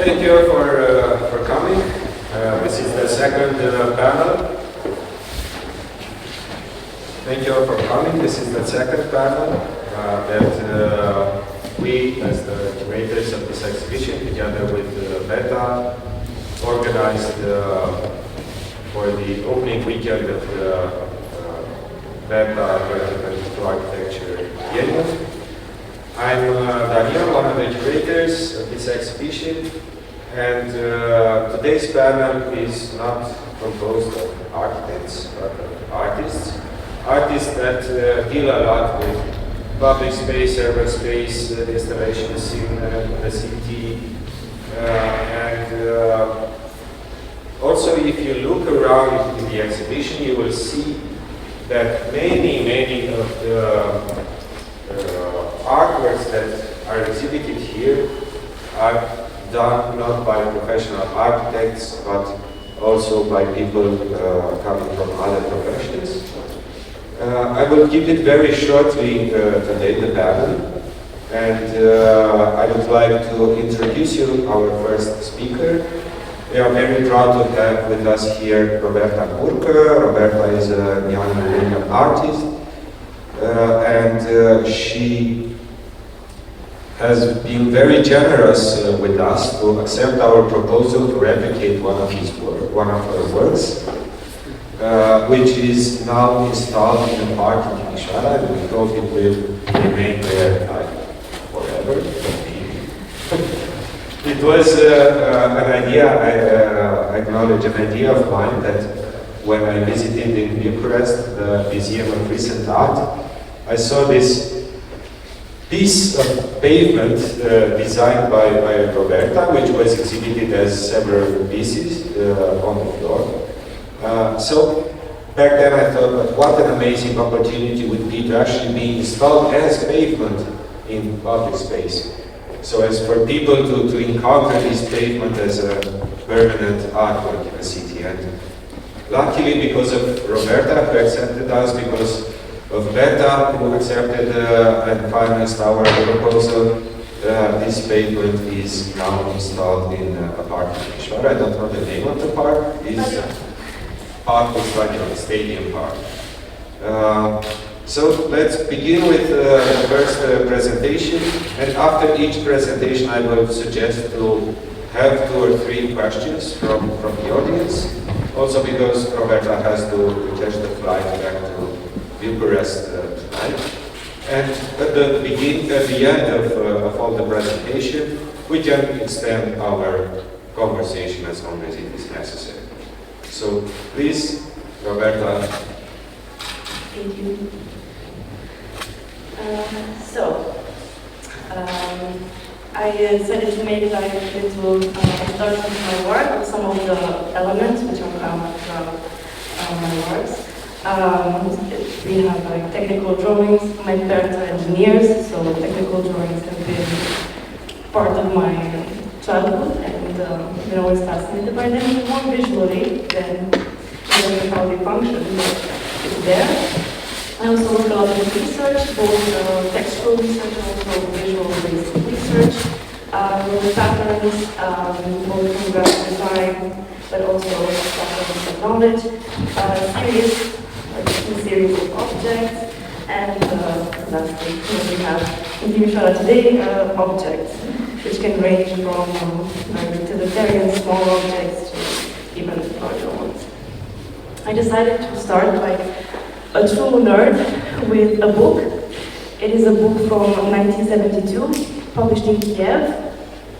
Thank you for coming. This is the second panel. Thank you for coming. This is the second panel that we, as the curators of this exhibition, together with Beta, organized for the opening weekend of the Beta 2022 Architecture Biennial. I'm Daniel, one of the curators of this exhibition, and today's panel is not composed of architects, but of artists. Artists that deal a lot with public space, urban space, installations in the city, and also if you look around in the exhibition, you will see that many of the artworks that are exhibited here are done not by professional architects, but also by people coming from other professions. I will keep it very shortly today, the panel, and I would like to introduce you our first speaker. We are very proud to have with us here Roberta Curcă. Roberta is a young millennial artist, and she has been very generous with us to accept our proposal to replicate one of her works, which is now installed in a park in Piața, and we hope it will remain there forever. It was an idea, I acknowledge, an idea of mine that when I visited in Bucharest, the Museum of Recent Art, I saw this piece of pavement designed by Roberta, which was exhibited as several pieces on the floor. So back then I thought, but what an amazing opportunity would be to actually be installed as pavement in public space. So as for people to encounter this pavement as a permanent artwork in a city. And luckily, because of Roberta, who accepted us, because of Beta, who accepted and financed our proposal, this pavement is now installed in a park in Piața. I don't know the name of the park. It's Palatul, the stadium park. So let's begin with the first presentation, and after each presentation I will suggest to have 2 or 3 questions from the audience, also because Roberta has to catch the flight back to Bucharest tonight. And at the end of all the presentation, we can extend our conversation as long as it is necessary. So please, Roberta. Thank you. I decided to make like a little introduction to my work with some of the elements which are from my works. We have like technical drawings. My parents are engineers, so technical drawings have been part of my childhood, and been always fascinated by them more visually than how they function, but it's there. I also work a lot in research, both textual research and also visual-based research, with patterns, both from graphic design, but also patterns of knowledge, series of objects, and lastly, we have in Piața today objects, which can range from utilitarian small objects to even larger ones. I decided to start like a true nerd with a book. It is a book from 1972, published in Kiev.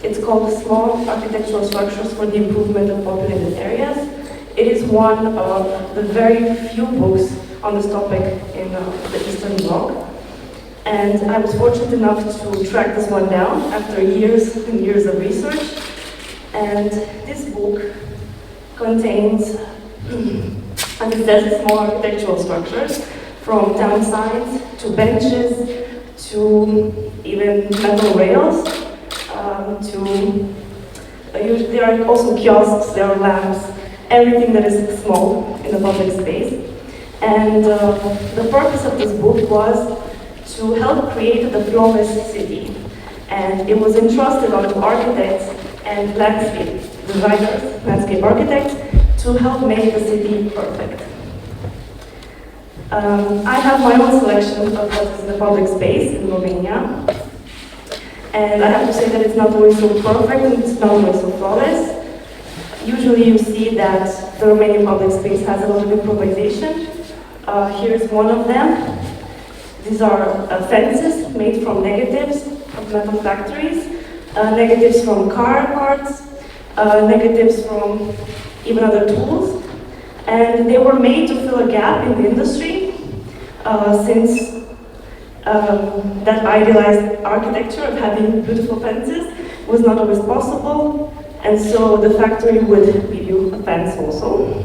It's called Small Architectural Structures for the Improvement of Populated Areas. It is one of the very few books on this topic in the Eastern Bloc. And I was fortunate enough to track this one down after years and years of research. And this book contains and it says small architectural structures, from town signs to benches to even metal rails. There are also kiosks, there are lamps, everything that is small in the public space. And the purpose of this book was to help create the flawless city. And it was entrusted onto architects and landscape designers, landscape architects, to help make the city perfect. I have my own selection of what is the public space in Romania, and I have to say that it's not always so perfect and it's not always so flawless. Usually you see that the Romanian public space has a lot of improvisation. Here's one of them. These are fences made from negatives of metal factories, negatives from car parts, negatives from even other tools. And they were made to fill a gap in the industry since that idealized architecture of having beautiful fences was not always possible. And so the factory would give you a fence also.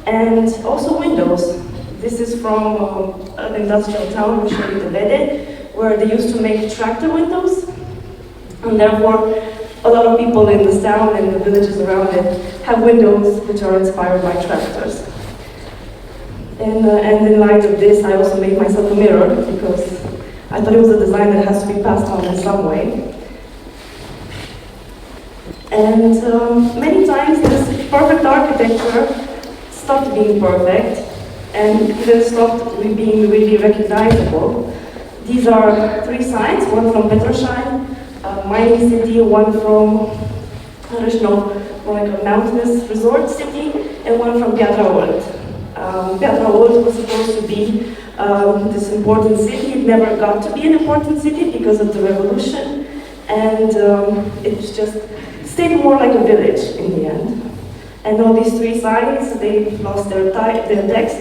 And also windows. This is from an industrial town, where they used to make tractor windows. And therefore, a lot of people in this town and the villages around it have windows which are inspired by tractors. And in light of this, I also made myself a mirror because I thought it was a design that has to be passed on in some way. And many times this perfect architecture stopped being perfect and even stopped being really recognizable. These are three signs, one from Perjovschi, a mining city, one from, I don't know, more like a mountainous resort city, and one from Piața. Piața was supposed to be this important city. It never got to be an important city because of the revolution, and it just stayed more like a village in the end. And all these three signs, they lost their text,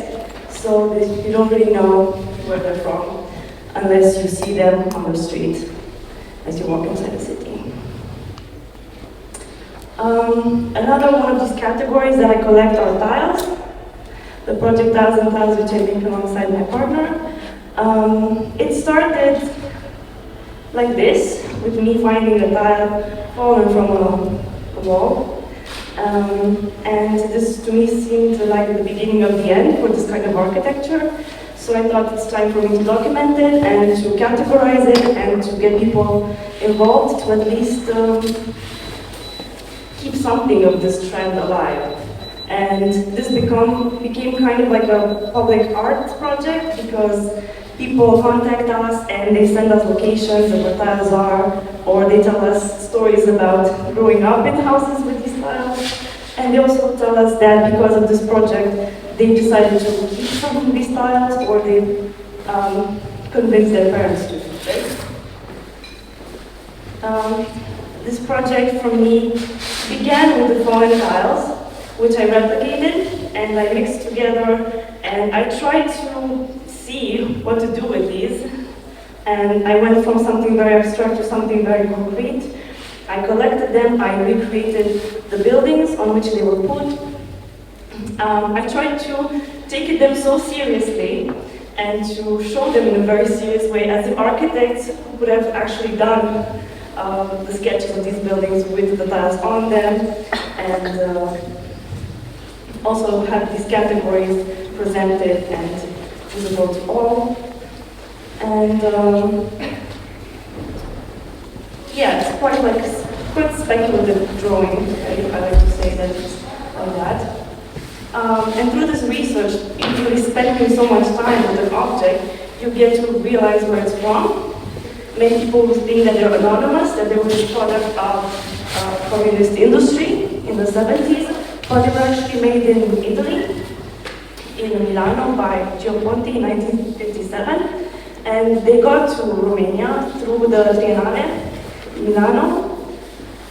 so you don't really know where they're from unless you see them on the street as you walk inside the city. Another one of these categories that I collect are tiles. The project Tiles and Tiles, which I make alongside my partner. It started like this, with me finding a tile fallen from a wall. And this to me seemed like the beginning of the end for this kind of architecture. So I thought it's time for me to document it and to categorize it and to get people involved to at least keep something of this trend alive. And this became kind of like a public art project because people contact us and they send us locations of where tiles are, or they tell us stories about growing up in houses with these tiles. And they also tell us that because of this project, they decided to keep some of these tiles, or they convinced their parents to. This project for me began with the fallen tiles, which I replicated and I mixed together, and I tried to see what to do with these. And I went from something very abstract to something very concrete. I collected them, I recreated the buildings on which they were put. I tried to take them so seriously and to show them in a very serious way as the architects would have actually done the sketches of these buildings with the tiles on them, and also have these categories presented and visible to all. And yeah, it's quite speculative drawing, I like to say that it's like that. And through this research, usually spending so much time with an object, you get to realize where it's from. Many people think that they're anonymous, that they were the product of communist industry in the 70s, but they were actually made in Italy, in Milano by Gio Ponti in 1957. And they got to Romania through the Triennale in Milano.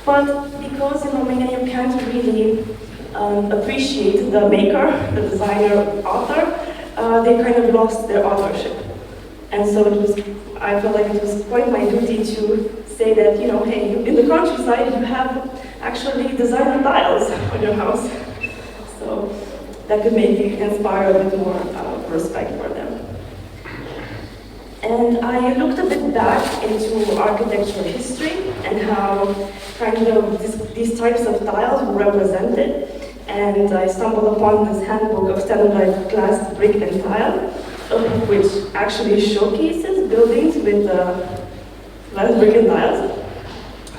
But because in Romania you can't really appreciate the maker, the designer, author, they kind of lost their authorship. And so I felt like it was quite my duty to say that, you know, hey, in the countryside you have actually designer tiles on your house. So that could maybe inspire a bit more respect for them. And I looked a bit back into architectural history and how kind of these types of tiles were represented. And I stumbled upon this handbook of standardized glass, brick, and tile, which actually showcases buildings with glass, brick, and tiles.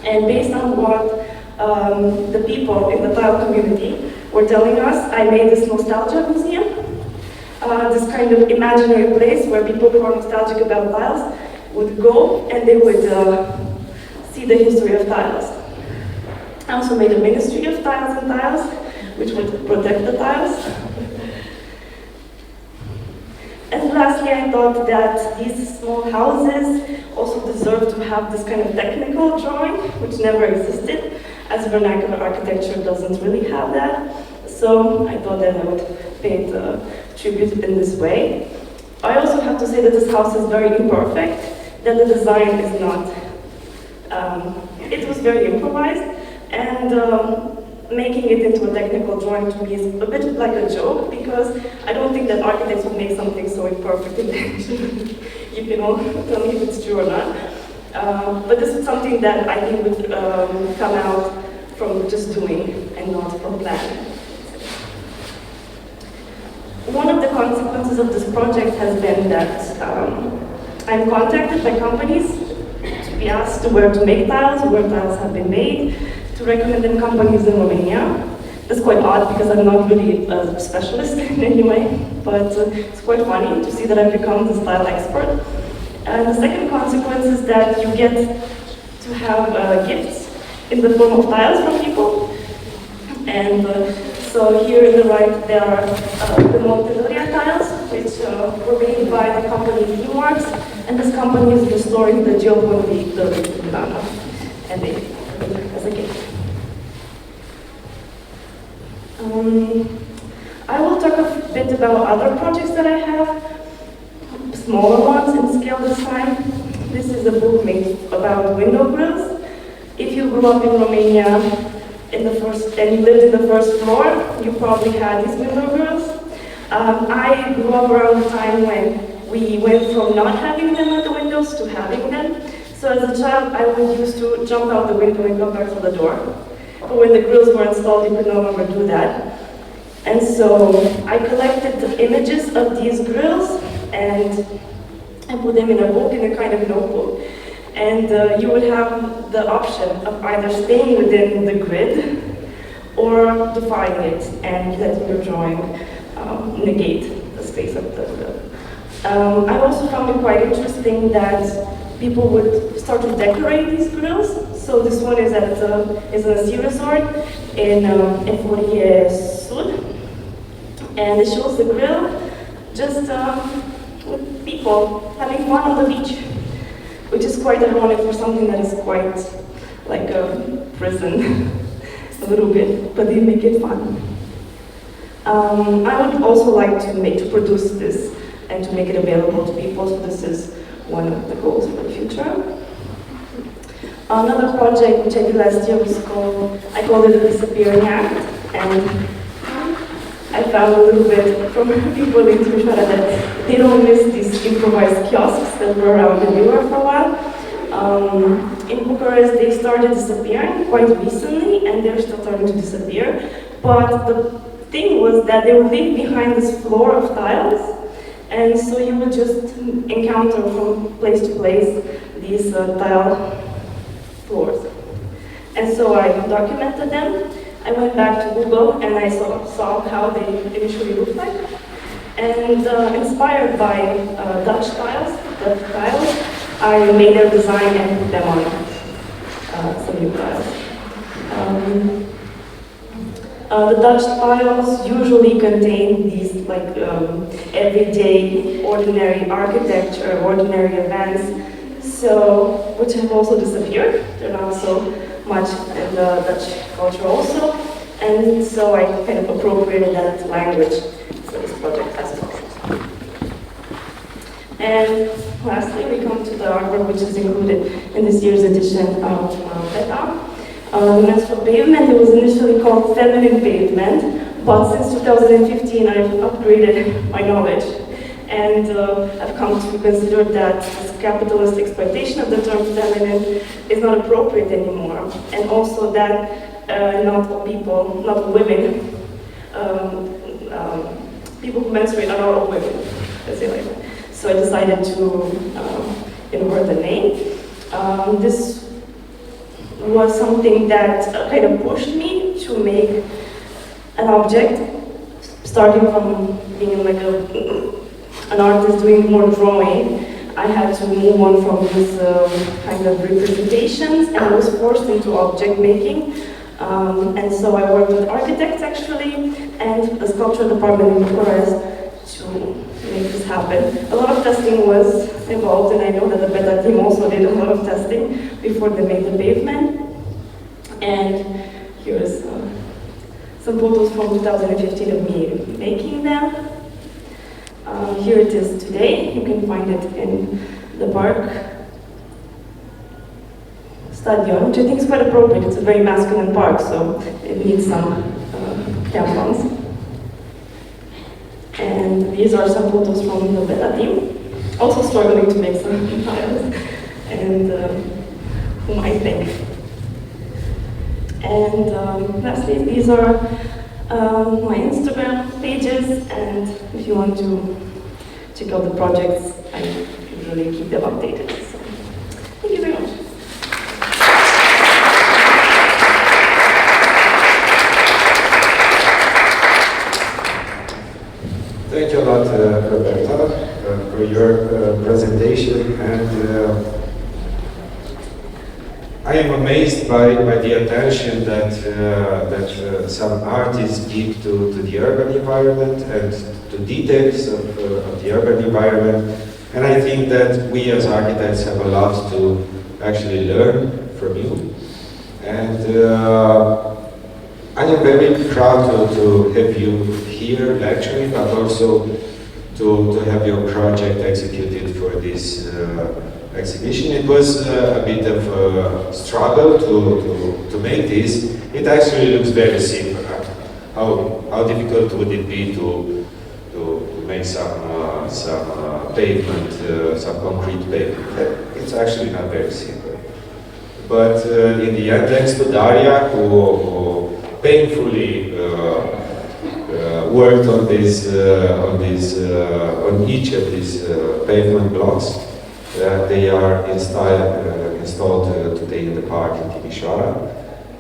And based on what the people in the tile community were telling us, I made this nostalgia museum, this kind of imaginary place where people who are nostalgic about tiles would go and they would see the history of tiles. I also made a ministry of tiles and tiles, which would protect the tiles. And lastly, I thought that these small houses also deserve to have this kind of technical drawing, which never existed, as vernacular architecture doesn't really have that. So I thought that I would pay it tribute in this way. I also have to say that this house is very imperfect, that the design is not, it was very improvised, and making it into a technical drawing to me is a bit like a joke, because I don't think that architects would make something so imperfect intentionally. You can all tell me if it's true or not. But this is something that I think would come out from just doing and not from planning. One of the consequences of this project has been that I'm contacted by companies to be asked where to make tiles, where tiles have been made, to recommend them companies in Romania. It's quite odd because I'm not really a specialist in any way, but it's quite funny to see that I've become the style expert. And the second consequence is that you get to have gifts in the form of tiles from people. And so here in the right there are the moderată tiles, which were made by the company Teamworks, and this company is restoring the Geopoly building in Milano, and they as a gift. I will talk a bit about other projects that I have, smaller ones in scale this time. This is a book made about window grills. If you grew up in Romania and you lived in the first floor, you probably had these window grills. I grew up around the time when we went from not having them at the windows to having them. So as a child, I would used to jump out the window and go back to the door. But when the grills were installed, you could no longer do that. And so I collected the images of these grills and I put them in a book, in a kind of notebook. And you would have the option of either staying within the grid or defying it and letting your drawing negate the space of the grill. I also found it quite interesting that people would start to decorate these grills. So this one is at a sea resort in Eforie Sud, and it shows the grill just with people having fun on the beach, which is quite ironic for something that is quite like a prison, a little bit, but they make it fun. I would also like to produce this and to make it available to people, so this is one of the goals for the future. Another project which I did last year was I called it the Disappearing Act, and I found a little bit from people in Timișoara that they don't miss these improvised kiosks that were around everywhere for a while. In Bucharest, they started disappearing quite recently, and they're still starting to disappear. But the thing was that they would leave behind this floor of tiles, and so you would just encounter from place to place these tile floors. And so I documented them. I went back to Google and I saw how they initially looked like. And inspired by Dutch tiles, I made their design and put them on some new tiles. The Dutch tiles usually contain these like everyday, ordinary architecture, ordinary events, which have also disappeared. They're not so much in the Dutch culture also, and so I kind of appropriated that language for this project as well. And lastly, we come to the artwork which is included in this year's edition of Piața. The menstrual pavement, it was initially called feminine pavement, but since 2015 I've upgraded my knowledge and I've come to consider that this capitalist exploitation of the term feminine is not appropriate anymore, and also that not all people, not all women, people who menstruate are not all women, let's say like that. So I decided to invert the name. was something that kind of pushed me to make an object, starting from being like an artist doing more drawing. I had to move on from these kind of representations, and I was forced into object making. And so I worked with architects actually, and the sculpture department in Bucharest to make this happen. A lot of testing was involved, and I know that the Beta team also did a lot of testing before they made the pavement. And here's some photos from 2015 of me making them. Here it is today. You can find it in the park. Stadion, which I think is quite appropriate. It's a very masculine park, so it needs some tampons. And these are some photos from the Beta team, also struggling to make some tiles, and whom I thank. And lastly, these are my Instagram pages, and if you want to check out the projects, I usually keep them updated. So, thank you very much. Thank you a lot, Roberta, for your presentation, and I am amazed by the attention that some artists give to the urban environment and to details of the urban environment, and I think that we as architects have a lot to actually learn from you, and I am very proud to have you here lecturing, but also to have your project executed for this exhibition. It was a bit of a struggle to make this. It actually looks very simple. How difficult would it be to make some pavement, some concrete pavement? It's actually not very simple. But in the end, thanks to Daria, who painfully worked on each of these pavement blocks. They are installed today in the park in Timișoara.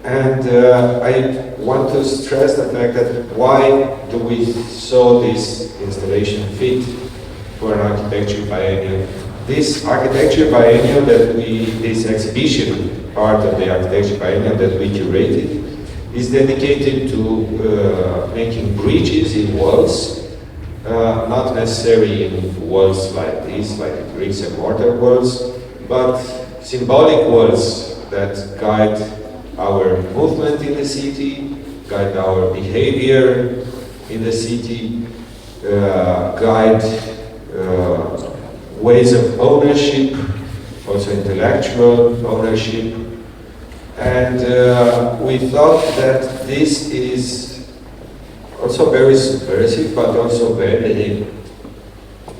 And I want to stress the fact that why do we saw this installation fit for an architecture biennial? This architecture biennial this exhibition, part of the architecture biennial that we curated, is dedicated to making bridges in walls, not necessarily in walls like this, like bricks and mortar walls, but symbolic walls that guide our movement in the city, guide our behavior in the city, guide ways of ownership, also intellectual ownership. And we thought that this is also very subversive, but also very,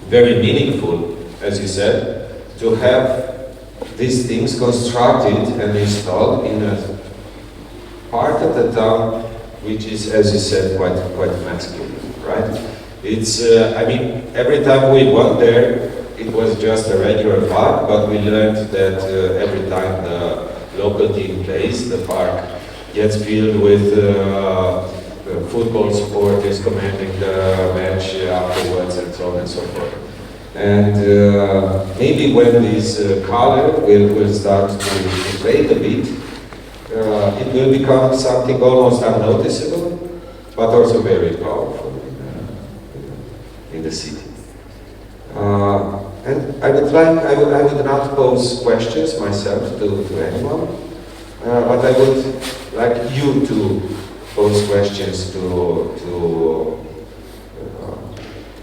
very meaningful, as you said, to have these things constructed and installed in a part of the town which is, as you said, quite masculine, right? It's, I mean, every time we went there, it was just a regular park, but we learned that every time the local team plays, the park gets filled with football supporters commanding the match afterwards, and so on and so forth. And maybe when this color will start to fade a bit, it will become something almost unnoticeable, but also very powerful in the city. And I would not pose questions myself to anyone, but I would like you to pose questions to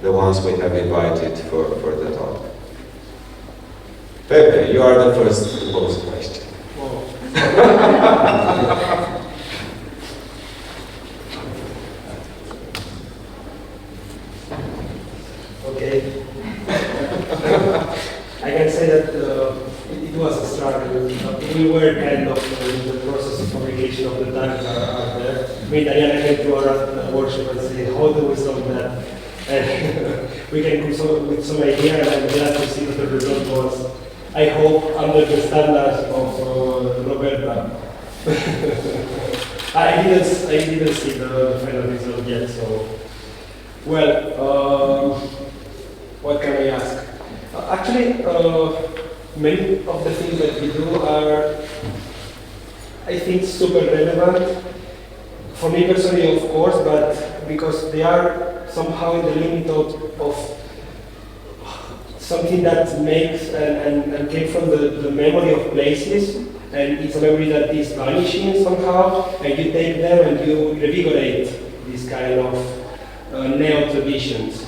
the ones we have invited for the talk. Pepe, you are the first to pose a question. Okay. I can say that it was a struggle. We were kind of in the process of communication of the times are there. Me and Daniel came to our workshop and say, how do we solve that? And we came with some idea, and I'm glad to see that the result was, I hope, under the standards of Roberta. I didn't see the final result yet, so well, what can I ask? Actually, many of the things that we do are, I think, super relevant for me personally, of course, but because they are somehow in the limit of something that makes and came from the memory of places, and it's a memory that is vanishing somehow, and you take them and you revigorate these kind of neo-traditions.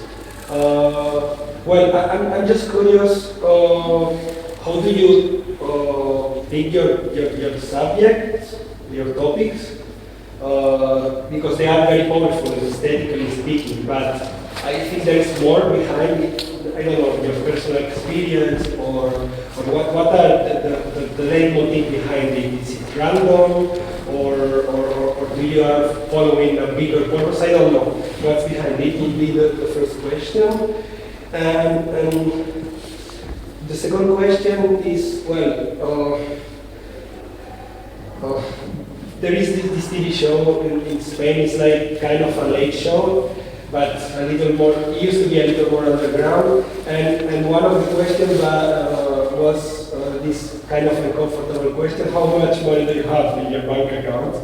Well, I'm just curious, how do you pick your subjects, your topics? Because they are very powerful, aesthetically speaking, but I think there is more behind it. I don't know, your personal experience, or what are the leitmotif behind it? Is it random, or do you are following a bigger purpose? I don't know what's behind it. Would be the first question. And the second question is, well, there is this TV show in Spain. It's like kind of a late show, but a little more, it used to be a little more underground. And one of the questions was this kind of uncomfortable question: how much money do you have in your bank account?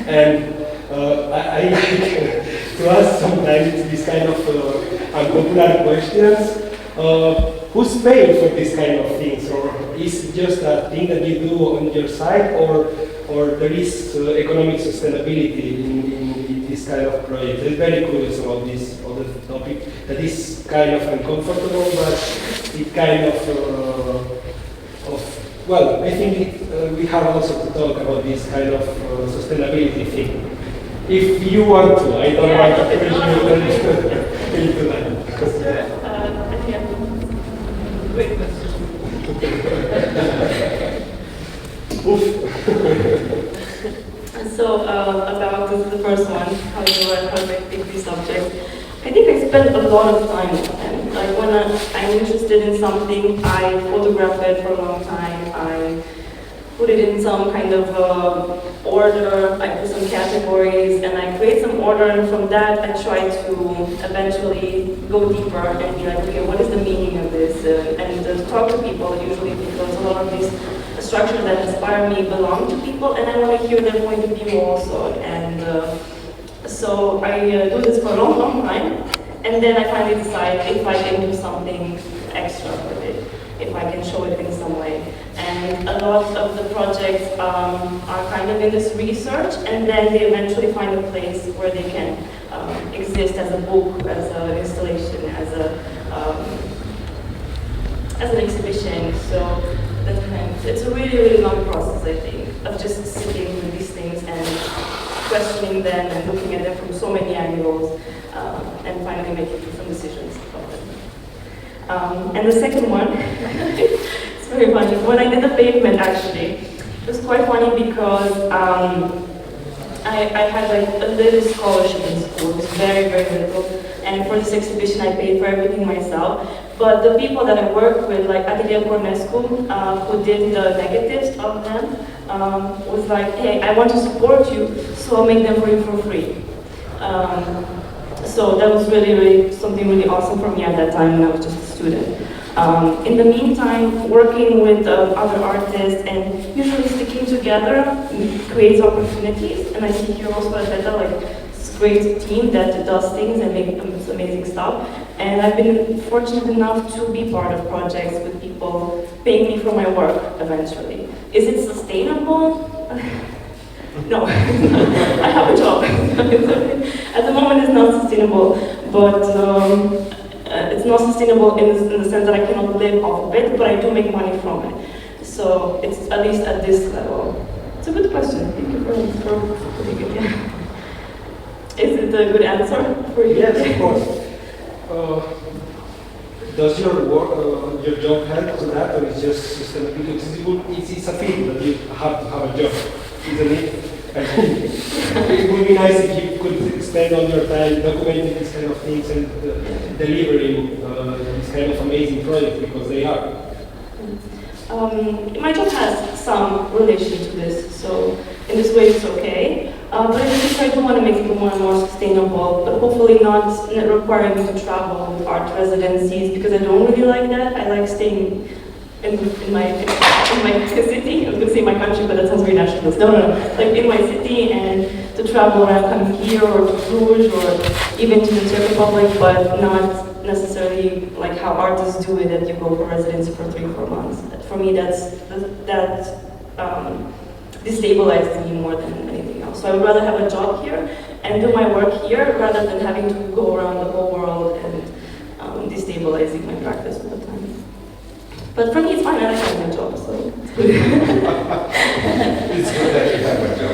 And I like to ask sometimes these kind of unpopular questions. Who's paying for this kind of things, or is it just a thing that you do on your side, or there is economic sustainability in this kind of project? I'm very curious about this other topic that is kind of uncomfortable, but it kind of well, I think we have also to talk about this kind of sustainability thing. If you want to, I don't want to push you into that. Great question. So about the first one, how do I pick these subjects? I think I spend a lot of time with them. Like when I'm interested in something, I photograph it for a long time. I put it in some kind of order. I put some categories, and I create some order. And from that, I try to eventually go deeper and be like, okay, what is the meaning of this? And talk to people usually, because a lot of these structures that inspire me belong to people, and I want to hear their point of view also. And so I do this for a long, long time, and then I finally decide if I can do something extra with it, if I can show it in some way. And a lot of the projects are kind of in this research, and then they eventually find a place where they can exist as a book, as an installation, as an exhibition. So that kind of, it's a really, really long process, I think, of just sitting with these things and questioning them and looking at them from so many angles, and finally making some decisions about them. And the second one, it's very funny. When I did the pavement, actually, it was quite funny because I had like a little scholarship in school. It was very, very little. And for this exhibition, I paid for everything myself. But the people that I worked with, like Atelier Cornescu, who did the negatives of them, was like, hey, I want to support you, so I'll make them for you for free. So that was really, really something really awesome for me at that time when I was just a student. In the meantime, working with other artists and usually sticking together creates opportunities. And I see here also at Piața, like this great team that does things and makes amazing stuff. And I've been fortunate enough to be part of projects with people paying me for my work eventually. Is it sustainable? No, I have a job. At the moment it's not sustainable, but it's not sustainable in the sense that I cannot live off of it, but I do make money from it. So it's at least at this level. It's a good question. Thank you for putting it. Yeah. Is it a good answer for you? Yes, of course. Does your work, your job help to that, or is just sustainability? It's a field that you have to have a job, isn't it? It would be nice if you could spend all your time documenting these kind of things and delivering these kind of amazing projects, because they are. My job has some relation to this. So in this way it's okay. But in the future I do want to make it more and more sustainable, but hopefully not requiring me to travel with art residencies, because I don't really like that. I like staying in my city. I was going to say my country, but that sounds very nationalist. No. Like in my city, and to travel around, coming here or to Bruges or even to the Czech Republic, but not necessarily like how artists do it, that you go for residency for 3-4 months. For me, that destabilizes me more than anything else. So I would rather have a job here and do my work here rather than having to go around the whole world and destabilizing my practice all the time. But for me, it's fine. I like having a job, so it's good. It's good that you have a job.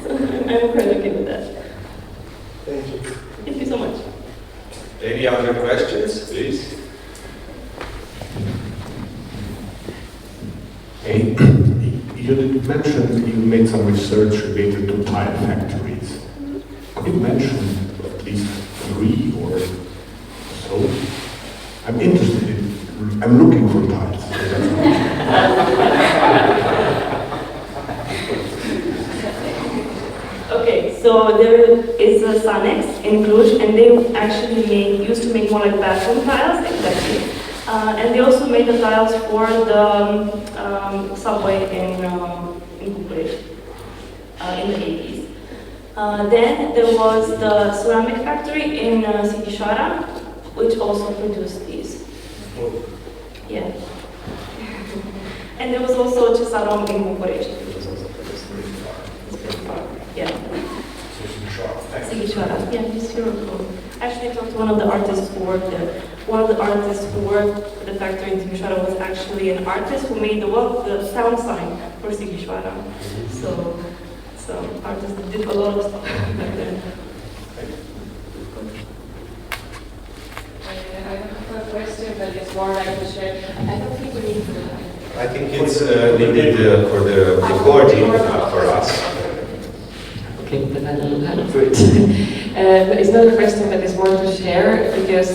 So I'm quite okay with that. Thank you. Thank you so much. Any other questions, please? Hey, you mentioned you made some research related to tile factories. Could you mention at least 3 or so? I'm interested in, I'm looking for tiles. Okay, so there is a Sanex in Cluj, and they actually used to make more like bathroom tiles, exactly. And they also made the tiles for the subway in Bucharest in the 80s. Then there was the ceramic factory in Sighișoara, which also produced these. Yeah. And there was also Cesarom in Bucharest, which was also produced these. Yeah. Sighișoara. Yeah, just here. Actually, I talked to one of the artists who worked there. One of the artists who worked at the factory in Sighișoara was actually an artist who made the sound sign for Sighișoara. So artists did a lot of stuff back then. I have a question, but it's more like to share. I don't think we need to. I think it's needed for the recording, not for us. Okay, then I'll do it. It's not a question, but it's more to share, because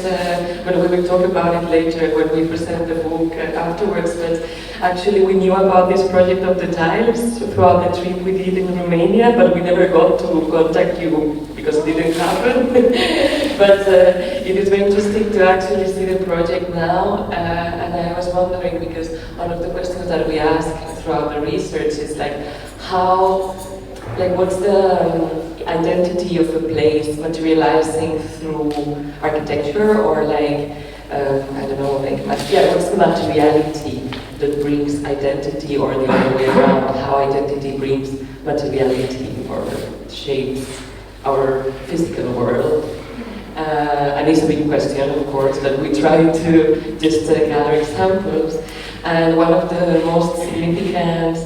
when we will talk about it later when we present the book afterwards, but actually we knew about this project of the tiles throughout the trip we did in Romania, but we never got to contact you because it didn't happen. But it is very interesting to actually see the project now, and I was wondering, because one of the questions that we ask throughout the research is like, how, like, what's the identity of a place materializing through architecture, or like, I don't know, like, yeah, what's the materiality that brings identity, or the other way around, how identity brings materiality or shapes our physical world. And it's a big question, of course, but we try to just gather examples. And one of the most significant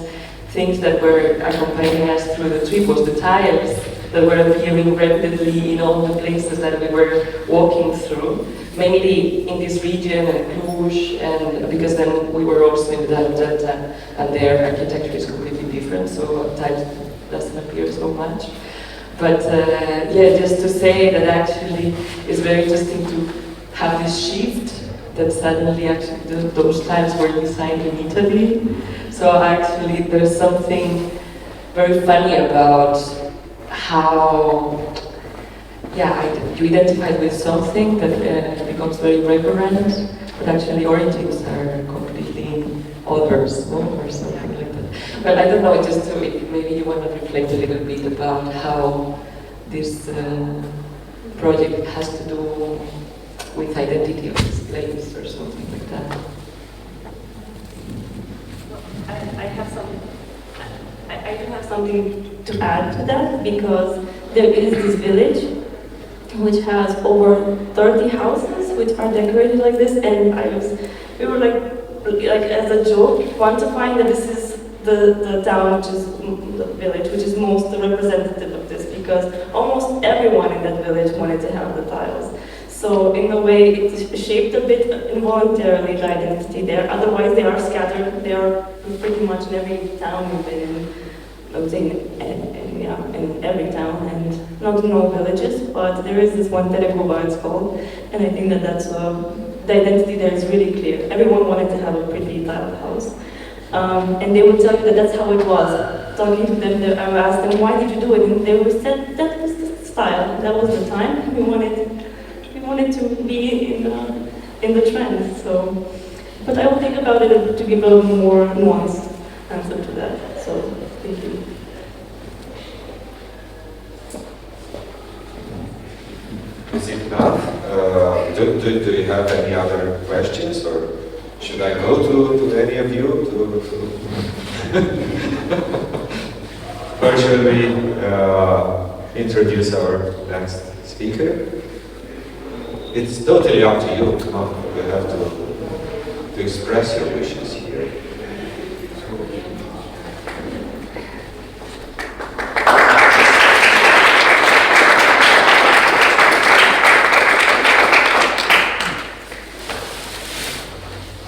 things that were accompanying us through the trip was the tiles that were appearing rapidly in all the places that we were walking through, mainly in this region and Cluj, and because then we were also in the Danube Delta, and their architecture is completely different, so tiles doesn't appear so much. But yeah, just to say that actually it's very interesting to have this shift, that suddenly actually those tiles were designed in Italy. So actually there's something very funny about how, yeah, you identify with something that becomes very recurrent, but actually origins are completely others, no? Or something like that. But I don't know, just to, maybe you want to reflect a little bit about how this project has to do with identity of this place or something like that. I do have something to add to that, because there is this village which has over 30 houses which are decorated like this, and we were like as a joke quantifying that this is the town, which is the village, which is most representative of this, because almost everyone in that village wanted to have the tiles. So in a way, it shaped a bit involuntarily the identity there. Otherwise, they are scattered. They are pretty much in every town we've been in. I would say in every town, and not in all villages, but there is this one Teregova, it's called, and I think that that's the identity there is really clear. Everyone wanted to have a pretty tiled house. And they would tell you that that's how it was. Talking to them, I would ask them, why did you do it? And they would say, that was the style, that was the time. We wanted to be in the trend. So, but I will think about it to give a more nuanced answer to that. So, thank you. Is it enough? Do you have any other questions, or should I go to any of you? Or should we introduce our next speaker? It's totally up to you. Come on, you have to express your wishes here.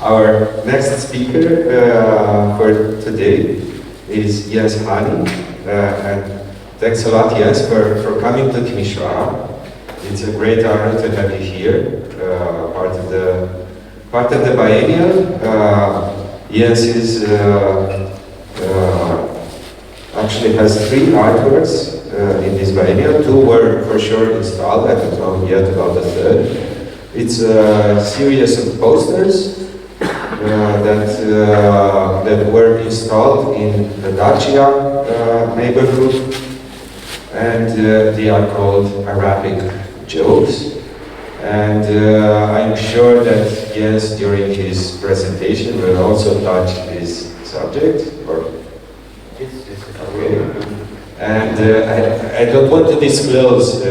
Our next speaker for today is Jens Hanning, and thanks a lot, Jens, for coming to Timișoara. It's a great honor to have you here, part of the biennial. Jens is actually has 3 artworks in this biennial. 2 were for sure installed. I don't know yet about the 3rd. It's a series of posters that were installed in the Dacia neighborhood, and they are called Arabic jokes. And I'm sure that Jens, during his presentation, will also touch this subject. And I don't want to disclose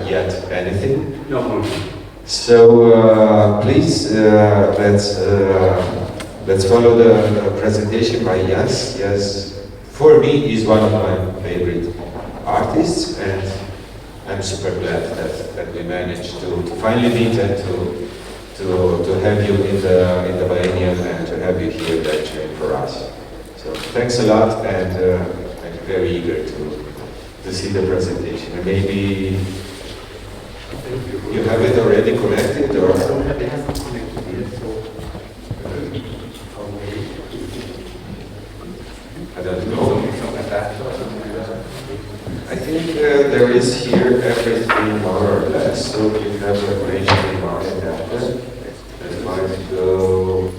yet anything. No. So please, let's follow the presentation by Jens. Jens, for me, is one of my favorite artists, and I'm super glad that we managed to finally meet and to have you in the biennial and to have you here lecturing for us. So thanks a lot, and I'm very eager to see the presentation. And maybe you have it already connected, or? I don't have it connected yet, so I don't know. I think there is here everything more or less, so you have a ratio mark and after. That might go.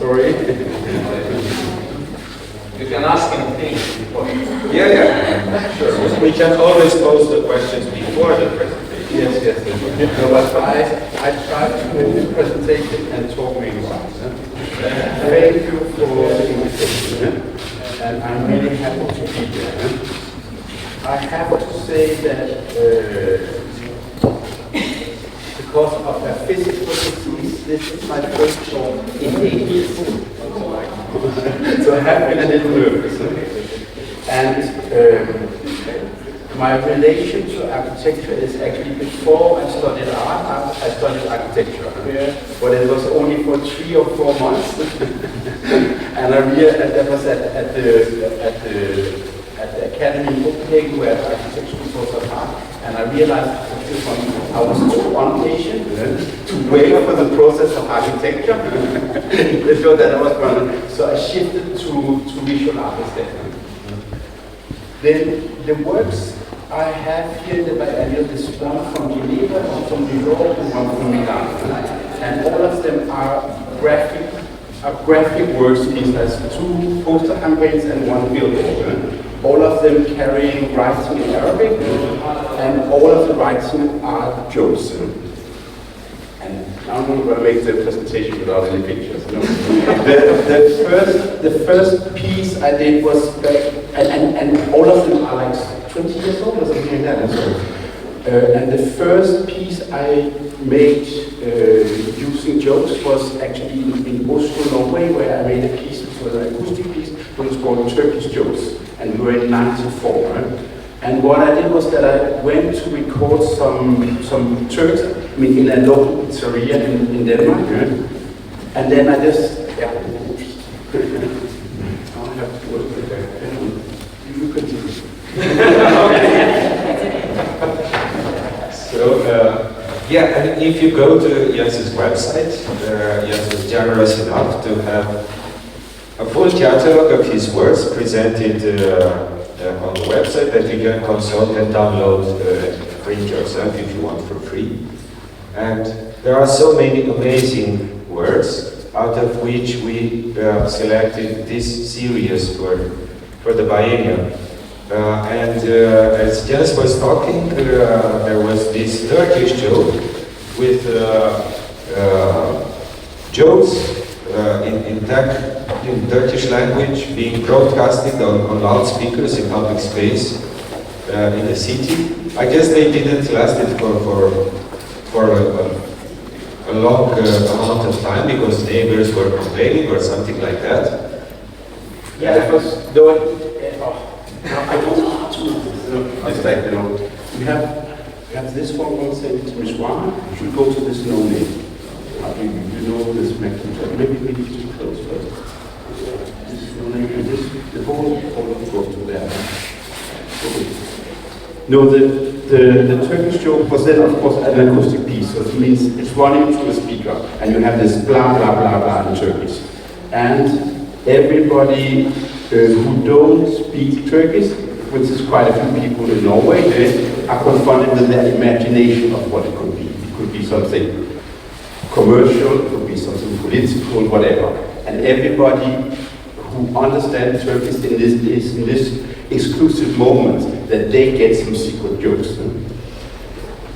sorry. You can ask him things before. Yeah. Sure. We can always pose the questions before the presentation. Yes. No, but I tried to make this presentation and talk really fast. Thank you for the invitation, and I'm really happy to be here. I have to say that because of a physical disease, this is my first talk in 8 years. So I have been a little nervous. And my relation to architecture is actually before I studied art, I studied architecture. But it was only for 3 or 4 months. And that was at the academy in Copenhagen, where architecture was a part. And I realized I was too impatient to wait for the process of architecture. So that I was going. So I shifted to visual art instead. Then the works I have here in the biennial is one from Geneva, one from New York, and one from Milan. And all of them are graphic works. There's 2 poster campaigns and 1 billboard. All of them carrying writing in Arabic, and all of the writing are jokes. And now I'm going to make the presentation without any pictures. No? the first piece I did was back, and all of them are like 20 years old or something like that. And the first piece I made using jokes was actually in Oslo, Norway, where I made a piece, which was an acoustic piece, which is called Turkish Jokes, and we were in '94. And what I did was that I went to record some Turks, I mean, in a local pizzeria in Denmark, and then I just, yeah. I have to work with that. You continue. So, yeah, and if you go to Jens's website, Jens was generous enough to have a full catalog of his works presented on the website that you can consult and download, print yourself if you want for free. And there are so many amazing works, out of which we selected this series for the biennial. As Jens was talking, there was this Turkish joke with jokes in Turkish language being broadcasted on loudspeakers in public space in the city. I guess they didn't last it for a long amount of time because neighbors were complaining or something like that. Yeah, it was though. I don't know how to do this. It's like, you know, we have this one saying Mishwana, you should go to this no name. You know this mechanism. Maybe we need to close first. This no name and this, the whole goes to there. Okay. No, the Turkish joke was then, of course, an acoustic piece, so it means it's running through a speaker, and you have this blah, blah, blah, blah in Turkish. And everybody who don't speak Turkish, which is quite a few people in Norway, are confronted with their imagination of what it could be. It could be something commercial, it could be something political, whatever. And everybody who understands Turkish in this exclusive moment that they get some secret jokes.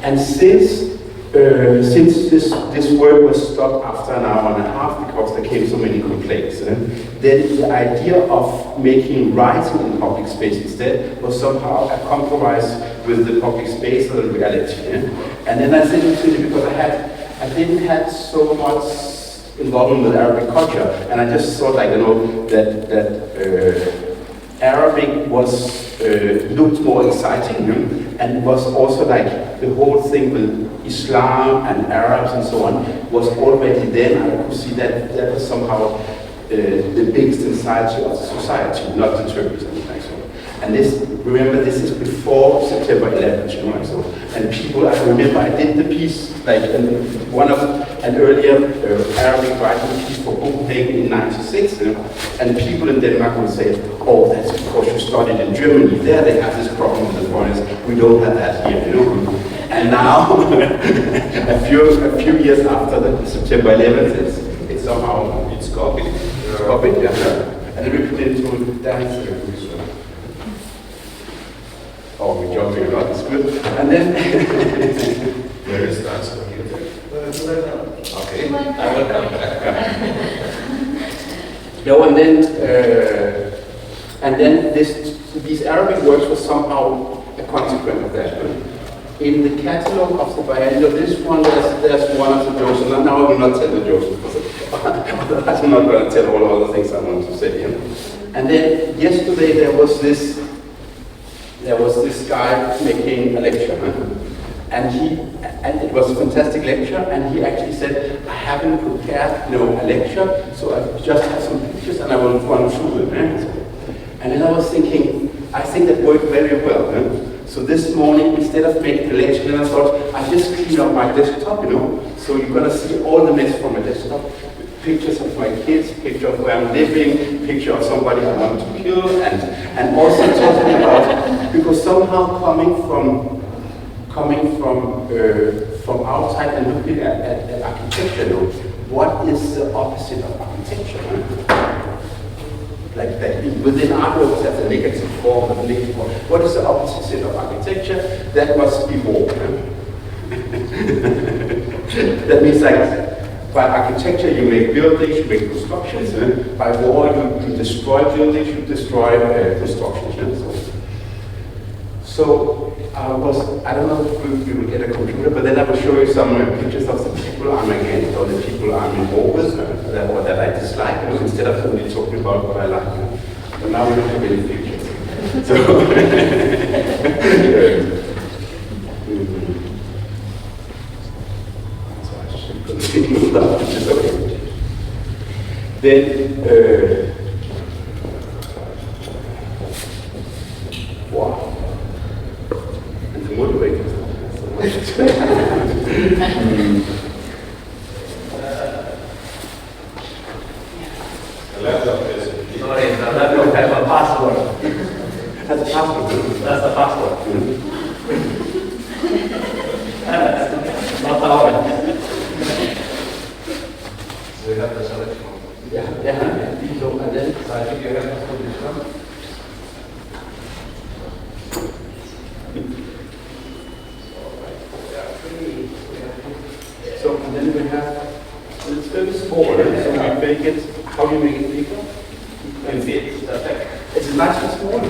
And since this work was stopped after an hour and a half because there came so many complaints, then the idea of making writing in public space instead was somehow a compromise with the public space and the reality. And then I said it to you because I didn't have so much involvement with Arabic culture, and I just thought, like, you know, that Arabic was looked more exciting, and was also like the whole thing with Islam and Arabs and so on was already then. I could see that was somehow the biggest anxiety of the society, not the Turkish. And this, remember, this is before September 11th, you know, so, and people, I remember I did the piece, like an earlier Arabic writing piece for Copenhagen in '96, and people in Denmark would say, oh, that's because you studied in Germany, there they have this problem with the foreigners, we don't have that here, you know. And now, a few years after the September 11th, it's somehow, it's copied. It's copied, yeah. And we put it into dance. Oh, we're jumping a lot, it's good. And then... Where is that? Okay, I will come back. No, and then these Arabic works were somehow a consequence of that. In the catalog of the biennial, this one, there's one of the jokes, and now I will not tell the jokes because I'm not going to tell all the things I want to say. And then yesterday there was this guy making a lecture, and it was a fantastic lecture, and he actually said, I haven't prepared, a lecture, so I just have some pictures and I will run through them. And then I was thinking, I think that worked very well. So this morning, instead of making a lecture, I thought, I just clean up my desktop, so you're going to see all the mess from my desktop. Pictures of my kids, picture of where I'm living, picture of somebody I want to kill, and also talking about, because somehow coming from outside and looking at architecture, what is the opposite of architecture? Like that, within art works has a negative form, a negative form. What is the opposite of architecture? That must be war. That means, like, by architecture you make buildings, you make constructions. By war you destroy buildings, you destroy constructions. So I don't know if we will get a computer, but then I will show you some pictures of the people I'm against or the people I'm involved with, or that I dislike, instead of only talking about what I like. But now we don't have any pictures. So, then, wow. And the motivators. The laptop is. Sorry, the laptop has a password. That's a password. That's the password. Not ours. So you have the selection. Yeah, so and then So I think you have to put this one. So and then we have, it's very small, so we make it, how do you make it bigger? And fit. It's nice and small.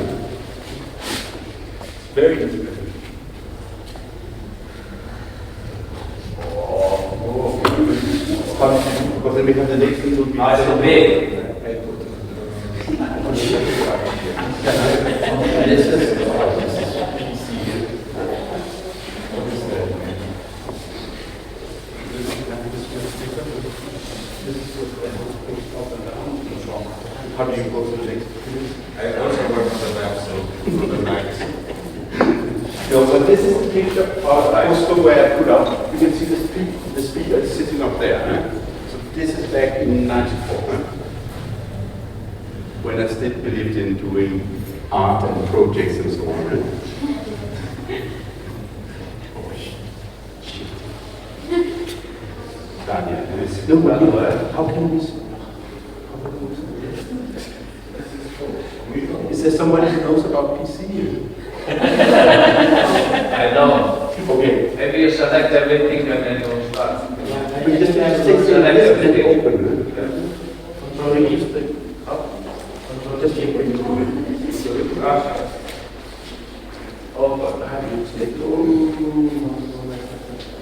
Very intimate. Because then we have the next thing would be so big. This is how do you go to the next? I also work on the web, so on the night. No, but this is the picture of also where I put up. You can see the speaker is sitting up there. So this is back in '94, when I still believed in doing art and projects and so on. Oh, shit. Daniel, no, how can we? Is there somebody who knows about PC? I don't. Okay. Maybe you select everything and then you start. We just have to take Select everything. open. Controlling just the up. Just keep it. Oh, but I have to take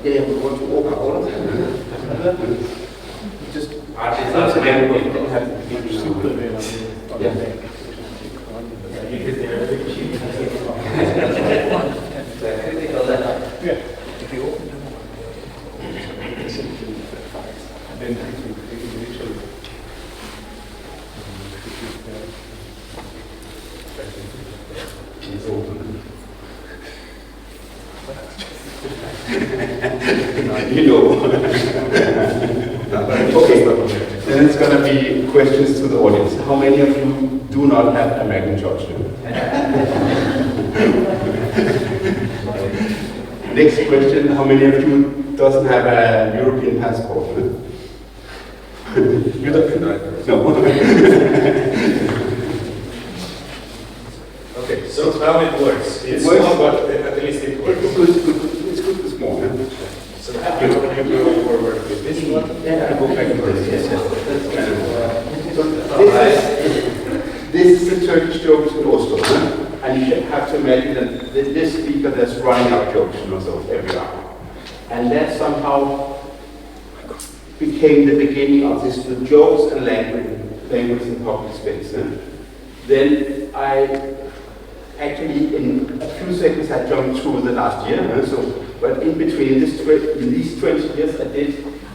yeah, we want to walk out all the time. Just Artists are very good. have to be super. Yeah. Critical letter. If you open them, then you literally. It's open. You know. Okay, then it's going to be questions to the audience. How many of you do not have a Macintosh? Next question, how many of you doesn't have a European passport? You don't? No. Okay, so now it works. It's It works. small, but at least it works. It's good to small. So how do you go forward with this one? Yeah, I go back to this. Yes. That's kind of, this is the Turkish jokes in Oslo. And you have to imagine that this speaker that's running out jokes every hour. And that somehow became the beginning of this, the jokes and language in public space. Then I actually, in a few seconds, I jumped through the last year. But in between these 20 years, I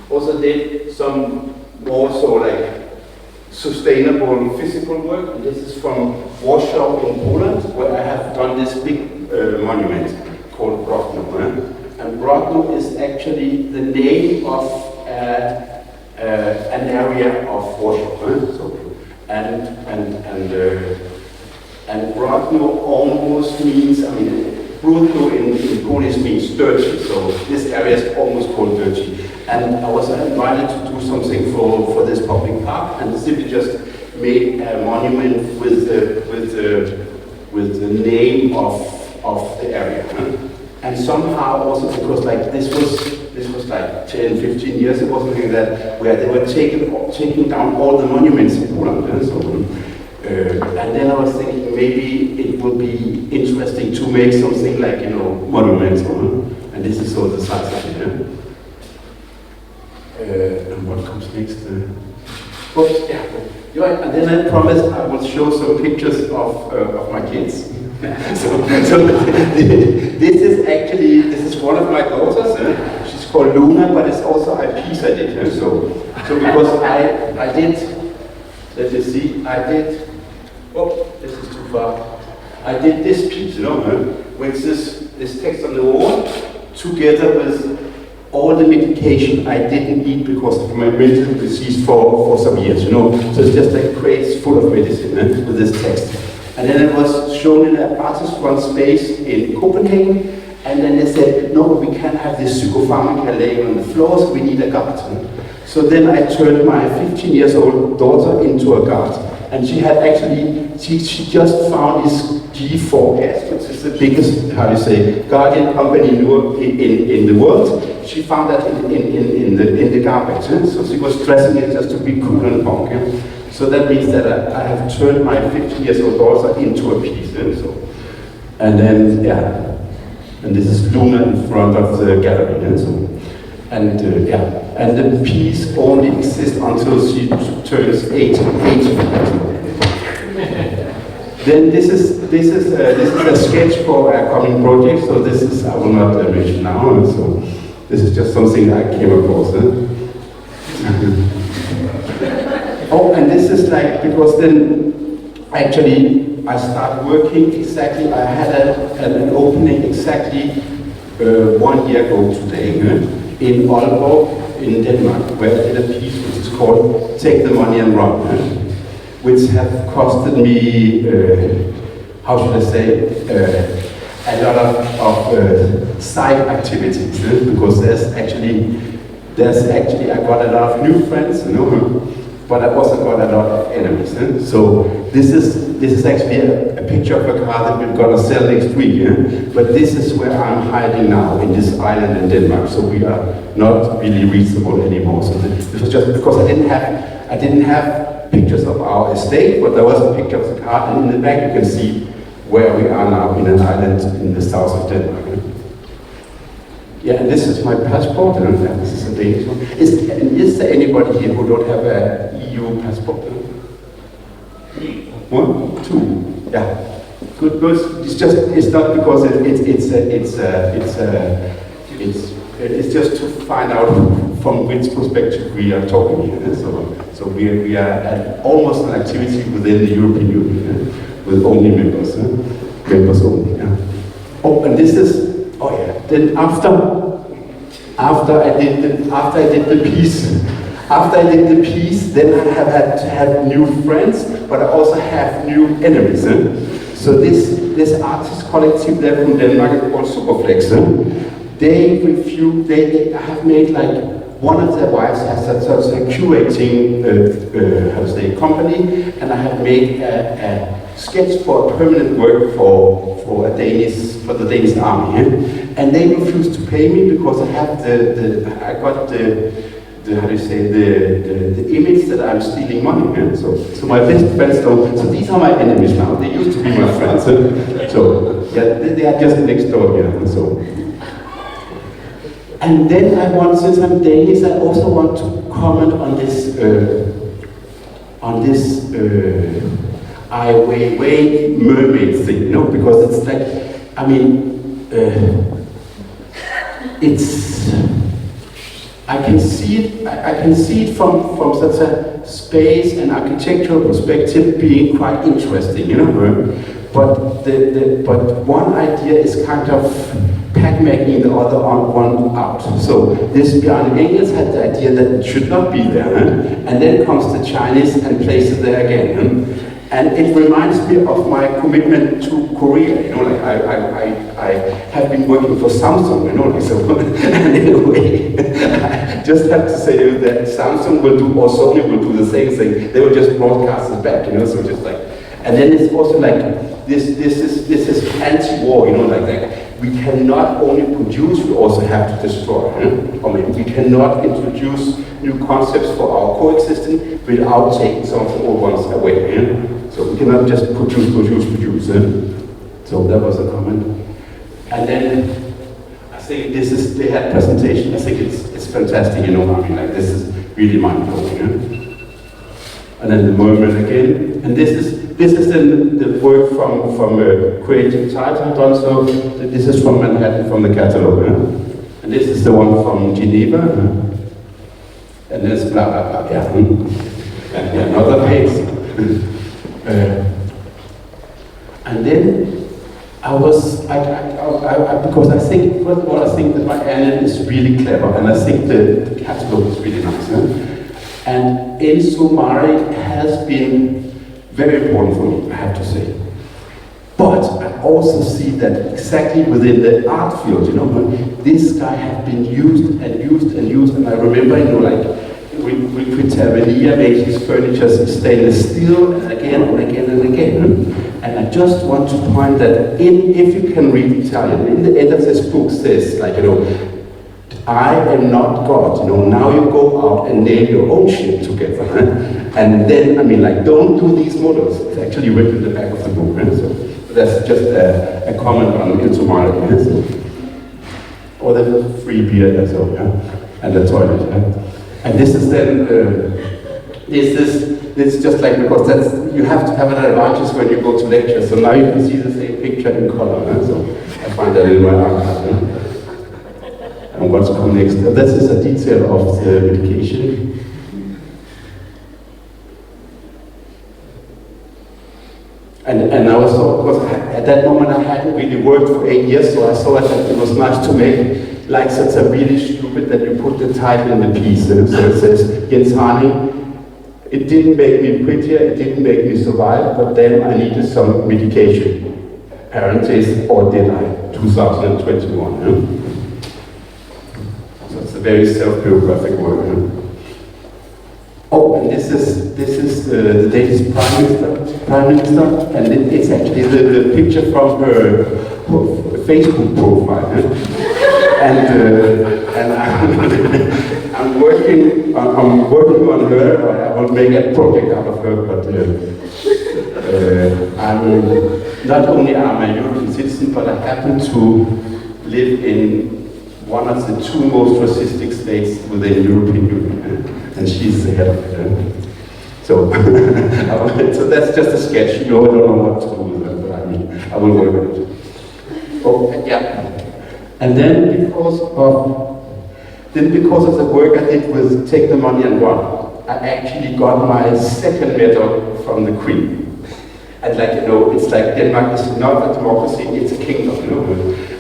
also did some more so like sustainable physical work. And this is from Warsaw in Poland, where I have done this big monument called Brotno. And Brotno is actually the name of an area of Warsaw. And Brotno almost means, Brutno in Polish means dirty, so this area is almost called dirty. And I was invited to do something for this public park, and simply just made a monument with the name of the area. And somehow also because this was like 10, 15 years ago, something that where they were taking down all the monuments in Poland. And then I was thinking maybe it would be interesting to make something like, monuments. And this is sort of the size of it. And what comes next? Oops, yeah. And then I promised I would show some pictures of my kids. This is one of my daughters. She's called Luna, but it's also a piece I did. So because I did, let me see, oh, this is too far. I did this piece, which is this text on the wall, together with all the medication I didn't eat because of my mental disease for some years, So it's just like crates full of medicine with this text. And then it was shown in an artist-run space in Copenhagen, and then they said, no, we can't have this psychopharmaca laying on the floors, we need a garden. So then I turned my 15-year-old daughter into a guard. And she had actually, she just found this G4S, which is the biggest, guardian company in the world. She found that in the garbage. So she was dressing it just to be cool and punk. So that means that I have turned my 15-year-old daughter into a piece. And then, and this is Luna in front of the gallery. And the piece only exists until she turns 8. Then this is a sketch for a coming project. So this is, I will not mention now. So this is just something I came across. Oh, and this is like, because then actually I started working exactly, I had an opening exactly 1 year ago today in Aalborg in Denmark, where I did a piece which is called Take the Money and Run, which have costed me, how should I say, a lot of side activities, because there's actually, I got a lot of new friends, but I also got a lot of enemies. So this is actually a picture of a car that we're gonna sell next week. But this is where I'm hiding now, in this island in Denmark. So we are not really reachable anymore. So this was just because I didn't have pictures of our estate, but there was a picture of the car, and in the back you can see where we are now, in an island in the south of Denmark. Yeah, and this is my passport, and this is a Danish one. Is there anybody here who don't have an EU passport? 1, 2, yeah. Good, because it's not because it's just to find out from which perspective we are talking here. So we are almost an activity within the European Union with only members, members only. Oh, and this is. Oh yeah. Then after I did the piece, then I have had to have new friends, but I also have new enemies. So this artist collective there from Denmark called Superflex. They have made like, one of their wives has a curating company, and I have made a sketch for a permanent work for the Danish army, and they refused to pay me because I have the image that I'm stealing money. So my best friends don't. So these are my enemies now. They used to be my friends. So yeah, they are just next door here. And then since I'm Danish, I also want to comment on this Ai Weiwei mermaid thing, because it's like, I mean, I can see it from such a space and architectural perspective being quite interesting, But one idea is kind of pack-making the other one out. So this Bjarne Engels had the idea that it should not be there, and then comes the Chinese and places it there again. And it reminds me of my commitment to Korea. I have been working for Samsung, so and in a way, I just have to say that Samsung will do, or Sony will do the same thing. They will just broadcast it back, so just like. And then it's also like this is anti-war, we cannot only produce, we also have to destroy. We cannot introduce new concepts for our coexistence without taking some of the old ones away. So we cannot just produce. So that was a comment. And then I think they had presentation. I think it's fantastic. This is really mind-blowing. and then the merman again. And this is then the work from Creative Title done. So this is from Manhattan, from the catalog. And this is the one from Geneva. And there's blah blah blah. Yeah. And another page. And then because I think, first of all, I think that my Anne is really clever, and I think the catalog is really nice. And in Sumari has been very important for me, I have to say. But I also see that exactly within the art field, this guy has been used and used and used, and I remember, like, with Tavernier makes his furniture stainless steel, and again and again and again. And I just want to point that if you can read Italian, in the end of this book says, like, I am not God. Now you go out and nail your own shit together. And then, don't do these models. It's actually written in the back of the book. So that's just a comment on it tomorrow. Or the free beer and so, and the toilet. And this is then, this is just like, because you have to have an advantage when you go to lecture. So now you can see the same picture in color. So I find that in my archive. And what's coming next? This is a detail of the medication. And I was so, because at that moment I hadn't really worked for 8 years, so I saw that it was nice to make like such a really stupid that you put the title in the piece. So it says, Jens Hanning, it didn't make me prettier, it didn't make me survive, but then I needed some medication. Parenthesis, or did I? 2021. So it's a very self-biographic work. Oh, and this is the Danish Prime Minister, and it's actually the picture from her Facebook profile. And I'm working on her. I will make a project out of her, but I'm not only am I a European citizen, but I happen to live in one of the two most racistic states within the European Union, and she's the head of it. So, so that's just a sketch. I don't know what to do with that, but I will work with it. Oh, yeah. And then because of the work I did with Take the Money and Run, I actually got my second medal from the Queen. And it's like Denmark is not a democracy, it's a kingdom,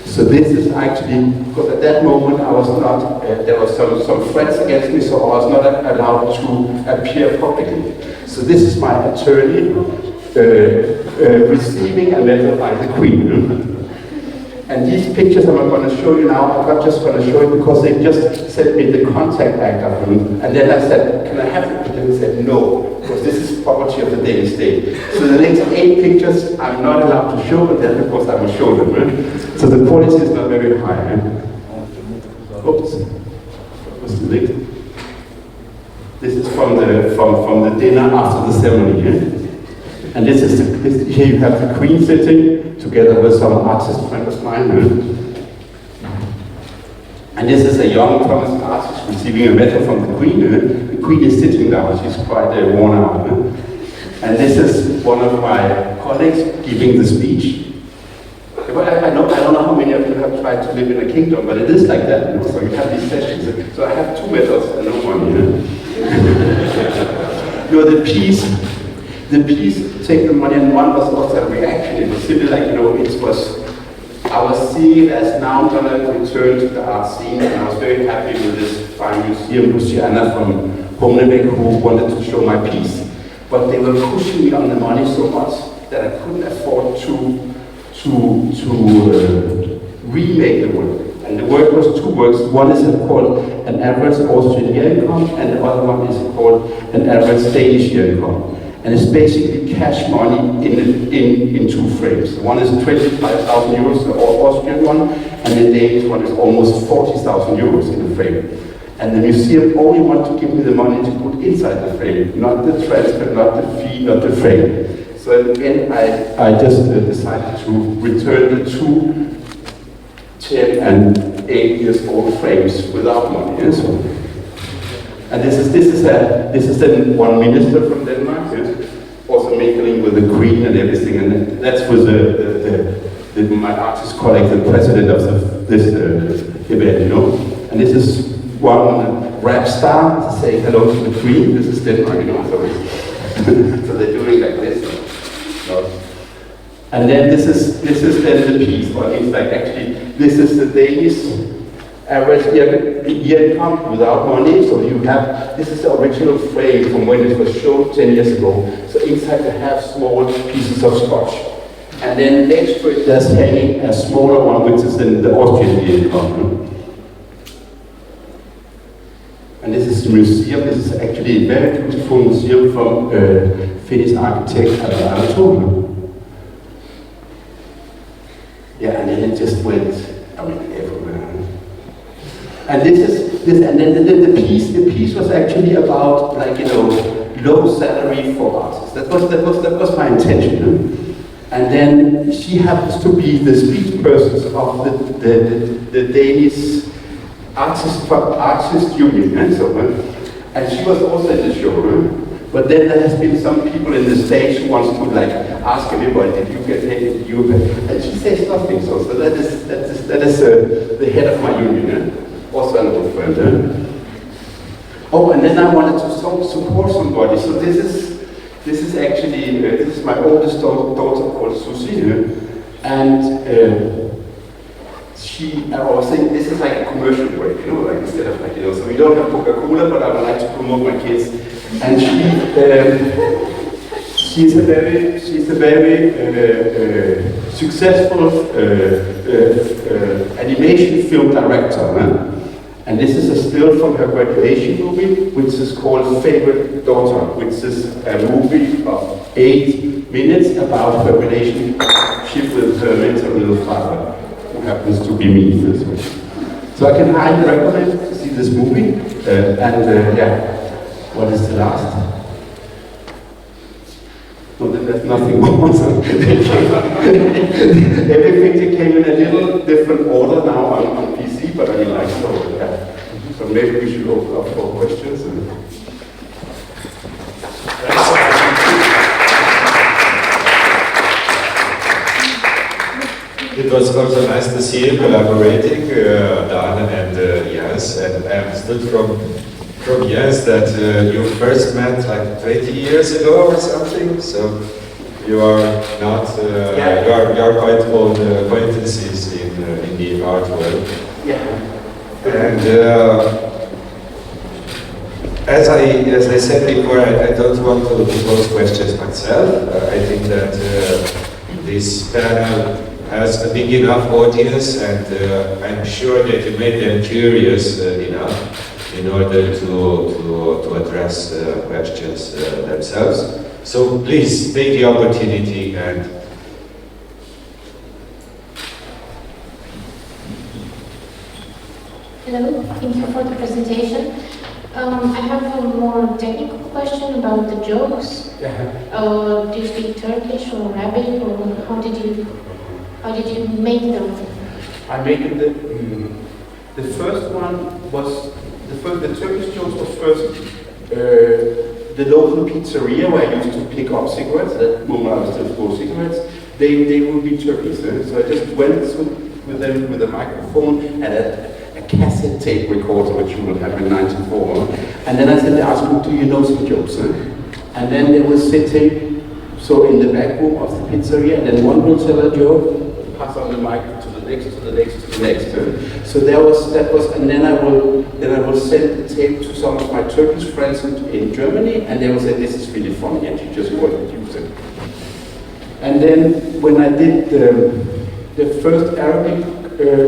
So this is actually, because at that moment I was not, there was some threats against me, so I was not allowed to appear publicly. So this is my attorney receiving a medal by the Queen. And these pictures I'm going to show you now, I'm not just going to show you because they just sent me the contact act of them. And then I said, can I have it? And they said, no, because this is property of the Danish state. So the next 8 pictures I'm not allowed to show, but then because I will show them. So the quality is not very high. Oops. What's the next? This is from the dinner after the ceremony. And this is here you have the Queen sitting together with some artist friend of mine. And this is a young Thomas artist receiving a medal from the Queen. The Queen is sitting down, she's quite worn out. And this is one of my colleagues giving the speech. I don't know how many of you have tried to live in a kingdom, but it is like that. So you have these sessions. So I have 2 medals and no one. The piece, Take the Money and Run was also a reaction. It was simply like, I was seeing it as now I'm going to return to the art scene, and I was very happy with this fine museum, Luciana from Humlebeck, who wanted to show my piece. But they were pushing me on the money so much that I couldn't afford to remake the work. And the work was 2 works. One is called An Average Austrian Year Income, and the other one is called An Average Danish Year Income. And it's basically cash money in 2 frames. One is 25,000 euros, the Austrian one, and the Danish one is almost 40,000 euros in the frame. And the museum only want to give me the money to put inside the frame, not the transfer, not the fee, not the frame. So in the end, I just decided to return the 2 10 and 8 years old frames without money. So And this is then one minister from Denmark, also mingling with the Queen and everything, and that's with my artist colleague, the president of this event, you know. And this is one rap star saying hello to the Queen. This is Denmark, you know. So they're doing like this. And then this is then the piece. Well, it's like actually this is the Danish average year income without money. So you have, this is the original frame from when it was shown 10 years ago. So inside you have small pieces of scotch. And then next to it there's hanging a smaller one, which is in the Austrian year income. And this is the museum. This is actually a very beautiful museum from Finnish architect Palatul. Yeah, and then it just went, I mean, everywhere. And and then the piece was actually about, like, you know, low salary for artists. That was my intention. And then she happens to be the speech person of the Danish artist union and so on. And she was also in the show. But then there has been some people in the stage who wants to, like, ask everybody, did you get paid? And she says nothing. So that is the head of my union, also an old friend. Oh, and then I wanted to support somebody. So this is actually this is my oldest daughter called Susie, and I was saying this is like a commercial break, you know, like instead of, like, you know, so we don't have Coca-Cola, but I would like to promote my kids. And she's a very successful animation film director. And this is a still from her graduation movie, which is called Favorite Daughter, which is a movie of 8 minutes about her relationship with her mental little father, who happens to be me. So I can highly recommend to see this movie. Yeah. What is the last? No, then there's nothing more. Everything came in a little different order now on PC, but I mean, like, so, yeah. So maybe we should open up for questions. It was also nice to see you collaborating, Dan and Jens, and I understood from Jens that you first met like 20 years ago or something, so you are not, you are quite old acquaintances in the art world. Yeah. And as I said before, I don't want to pose questions myself. I think that this panel has a big enough audience, and I'm sure that you made them curious enough in order to address questions themselves. So please take the opportunity and hello, thank you for the presentation. I have a more technical question about the jokes. Do you speak Turkish or Arabic, or how did you make them? I made the first one was the Turkish jokes was first the local pizzeria where I used to pick up cigarettes. At that moment I was still for cigarettes. They would be Turkish, so I just went with them with a microphone and a cassette tape recorder, which you would have in '94. And then I said, they asked me, do you know some jokes? And then they were sitting in the back room of the pizzeria, and then one will tell a joke, pass on the mic to the next, to the next, to the next. So that was, and then I will send the tape to some of my Turkish friends in Germany, and they will say, this is really funny, and you just won't use it. And then when I did the first Arabic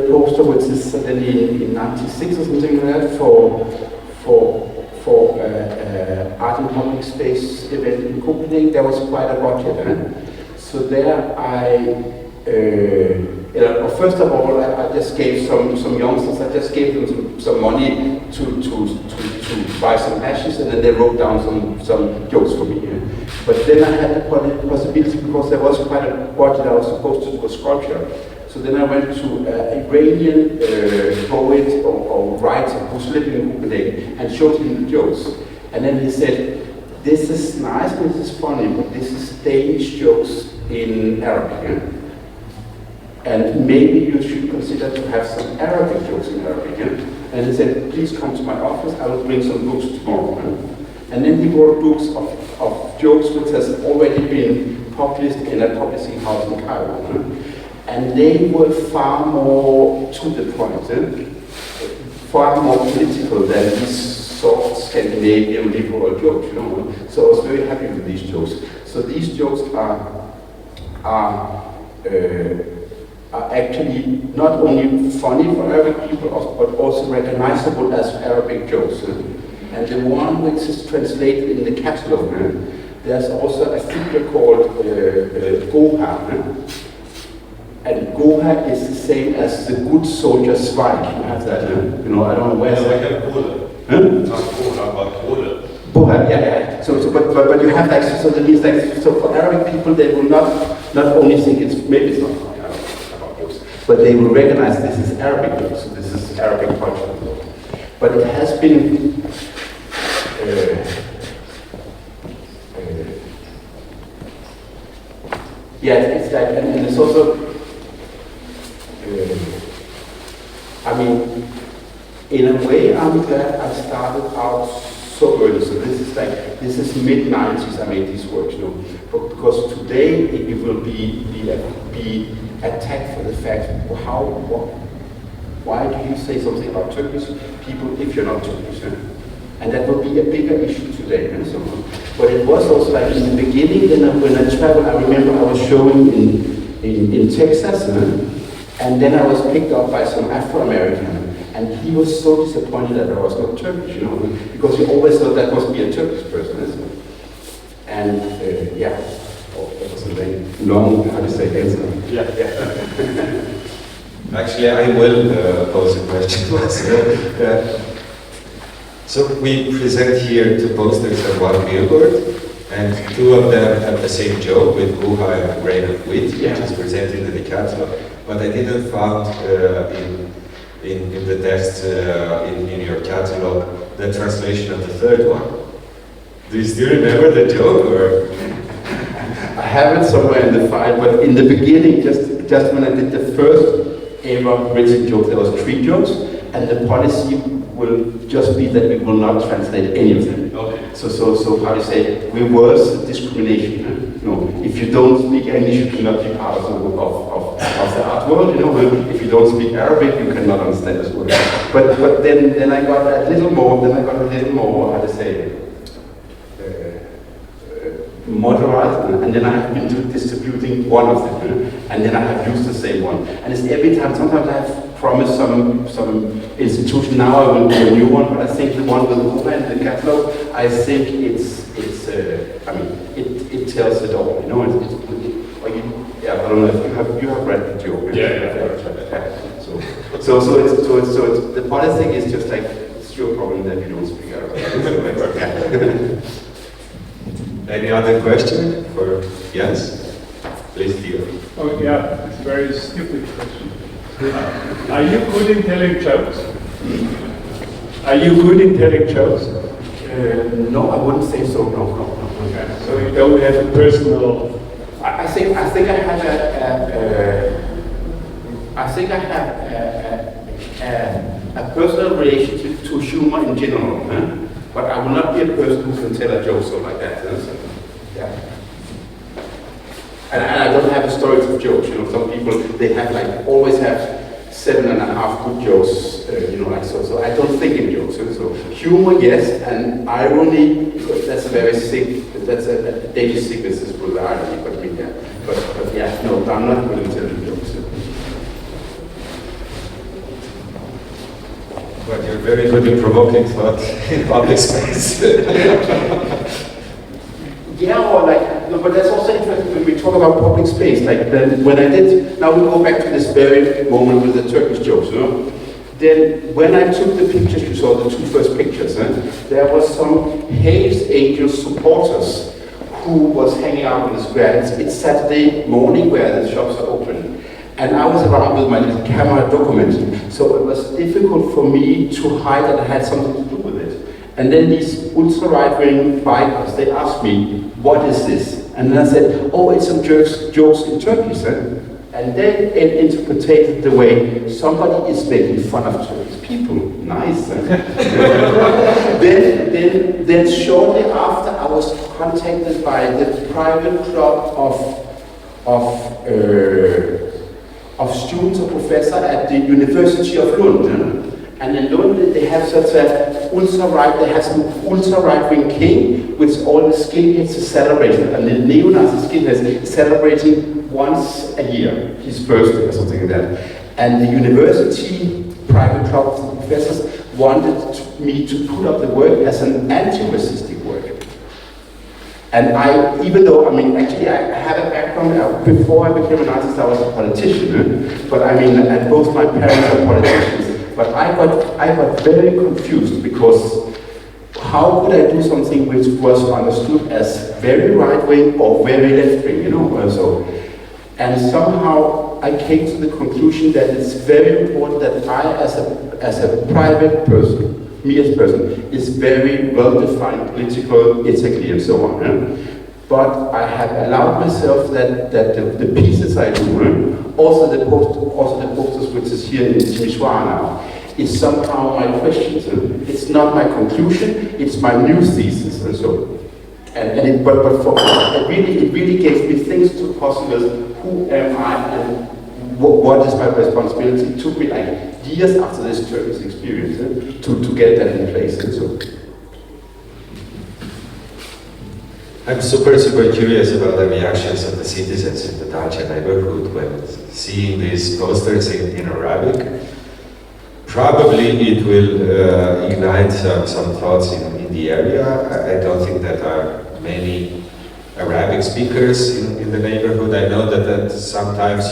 poster, which is suddenly in '96 or something like that, for Art in Public Space event in Copenhagen, there was quite a budget. So there first of all, I just gave some youngsters, I just gave them some money to buy some hashes, and then they wrote down some jokes for me. But then I had the possibility, because there was quite a budget, I was supposed to do a sculpture. So then I went to an Iranian poet or writer who's living in Copenhagen and showed him the jokes. And then he said, this is nice, this is funny, but this is Danish jokes in Arabic. Yeah? And maybe you should consider to have some Arabic jokes in Arabic. Yeah? And he said, please come to my office, I will bring some books tomorrow. Yeah? And then he brought books of jokes which has already been published in a publishing house in Cairo. Yeah? And they were far more to the point, far more political than these soft Scandinavian liberal jokes, you know. So I was very happy with these jokes. So these jokes are actually not only funny for Arabic people, but also recognizable as Arabic jokes. And the one which is translated in the catalog, there's also a figure called Goha. And Goha is the same as the good soldier Zweig. You have that, you know, I don't know where. I have Kohle. Huh? Not Kohle, but Kohle. Boha, yeah. So but you have that, so that means like, so for Arabic people, they will not only think it's, maybe it's not funny, I don't know about jokes, but they will recognize this is Arabic jokes, so this is Arabic culture. But it has been, yeah, it's like, and it's also, I mean, in a way, I'm glad I started out so early. So this is mid-90s I made these works, you know, because today it will be attacked for the fact, why do you say something about Turkish people if you're not Turkish? And that will be a bigger issue today. So, but it was also like in the beginning, then when I traveled, I remember I was showing in Texas, and then I was picked up by some Afro-American. And he was so disappointed that I was not Turkish, you know, because he always thought that must be a Turkish person, isn't it? And yeah, that was a very long, how to say, answer. Yeah. Actually, I will pose a question. So we present here two posters and one billboard, and two of them have the same joke with Buha and grain of wheat, which is presented in the catalog. But I didn't find in the text in your catalog the translation of the third one. Do you still remember the joke, or? I have it somewhere in the file, but in the beginning, just when I did the first ever written joke, there was 3 jokes, and the policy will just be that we will not translate any of them. Okay. So how do you say, reverse discrimination. You know, if you don't speak English, you cannot be part of the art world. You know, if you don't speak Arabic, you cannot understand this word. But then I got a little more, how to say, moderate, and then I have been distributing one of them, and then I have used the same one. And it's every time, sometimes I have promised some institution, now I will do a new one, but I think the one with Buha in the catalog, I think I mean, it tells it all, you know, yeah, I don't know if you have read the joke. So it's, the policy thing is just like, it's your problem that you don't speak Arabic. Any other question? For yes, please, dear. Oh yeah, it's a very stupid question. Are you good in telling jokes? Are you good in telling jokes? No, I wouldn't say so. No. Okay. So you don't have a personal. I think I have a personal relationship to humor in general, but I will not be a person who can tell a joke so like that. So, yeah. And I don't have stories of jokes. You know, some people they have like always have 7.5 good jokes. You know, like so. So I don't think in jokes. So humor, yes, and irony, because that's a very sick. That's a daily sickness is with irony. But I mean, yeah. But yeah, no, I'm not good in telling jokes. But you're very good in provoking thought in public space. Yeah, or like, no, but that's also interesting when we talk about public space. Like, then when I did, now we go back to this very moment with the Turkish jokes, you know. Then when I took the pictures, you saw the 2 first pictures, there was some Hells Angels supporters who was hanging out in the square. It's Saturday morning where the shops are open. And I was around with my little camera documenting, so it was difficult for me to hide that I had something to do with it. And then these ultra-right-wing bikers, they asked me, what is this? And then I said, oh, it's some jokes in Turkish, eh? And then it interpreted the way somebody is making fun of Turkish people. Nice. Then shortly after, I was contacted by the private club of students or professors at the University of Lund. And in Lund, they have such a ultra-right-wing king, which all the skinheads are celebrating, and the neo-Nazi skinheads celebrating once a year, his birthday or something like that. And the university private club of professors wanted me to put up the work as an anti-racistic work. And even though, actually I had a background, before I became an artist I was a politician, but and both my parents are politicians. But I got very confused because how could I do something which was understood as very right-wing or very left-wing, And somehow I came to the conclusion that it's very important that I, as a private person, me as a person, is very well-defined political, ethically, and so on. But I have allowed myself that the pieces I do, also the posters which is here in Timișoara now, is somehow my questions. It's not my conclusion, it's my new thesis, and so. It really gave me things to puzzle. Who am I and what is my responsibility? It took me like years after this Turkish experience to get that in place. And so. I'm super curious about the reactions of the citizens in the Dacia neighborhood when seeing these posters in Arabic. Probably it will ignite some thoughts in the area. I don't think that there are many Arabic speakers in the neighborhood. I know that sometimes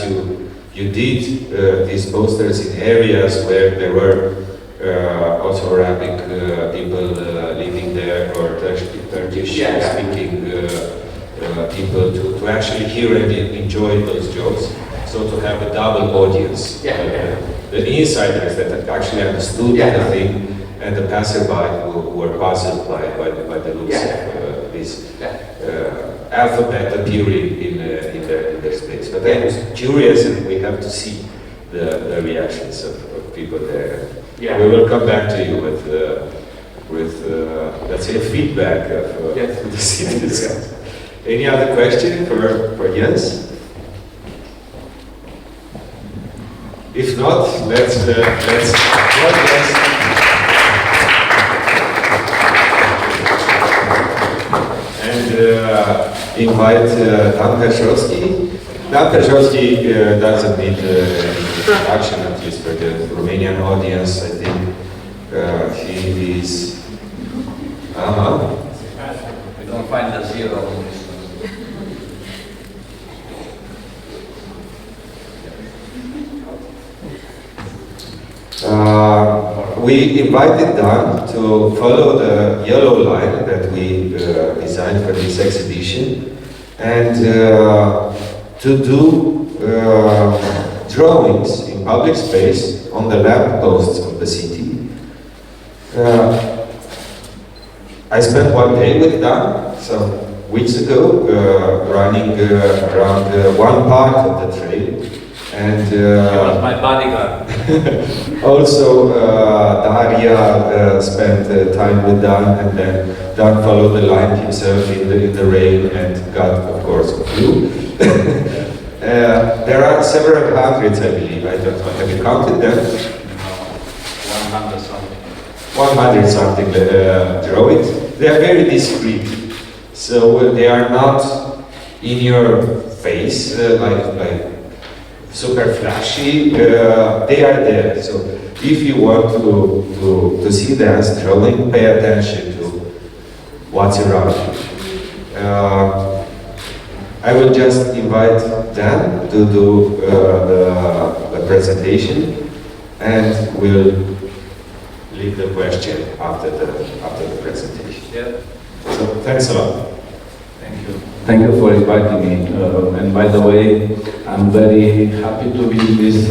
you did these posters in areas where there were also Arabic people living there, or Turkish-speaking people to actually hear and enjoy those jokes. So to have a double audience. The insiders that actually understood the thing, and the passerby who were puzzled by the looks of this alphabet appearing in their space. But I was curious, and we have to see the reactions of people there. We will come back to you with let's say, a feedback of the citizens. Any other question for Jens? If not, let's invite Dan Perjovschi. Dan Perjovschi doesn't need introduction, at least for the Romanian audience. I think he is. We don't find the zero. We invited Dan to follow the yellow line that we designed for this exhibition, and to do drawings in public space on the lampposts of the city. I spent one day with Dan some weeks ago, running around one part of the trail. And he was my bodyguard. Also, Daria spent time with Dan, and then Dan followed the line himself in the rain and got, of course, flu. There are several hundreds, I believe. I don't know. Have you counted them? 100 something. 100 something drawings. They are very discreet, so they are not in your face like super flashy. They are there. So if you want to see Dan's drawing, pay attention to what's around you. I will just invite Dan to do the presentation, and we'll leave the question after the presentation. Yeah. So thanks a lot. Thank you. Thank you for inviting me. And by the way, I'm very happy to be in this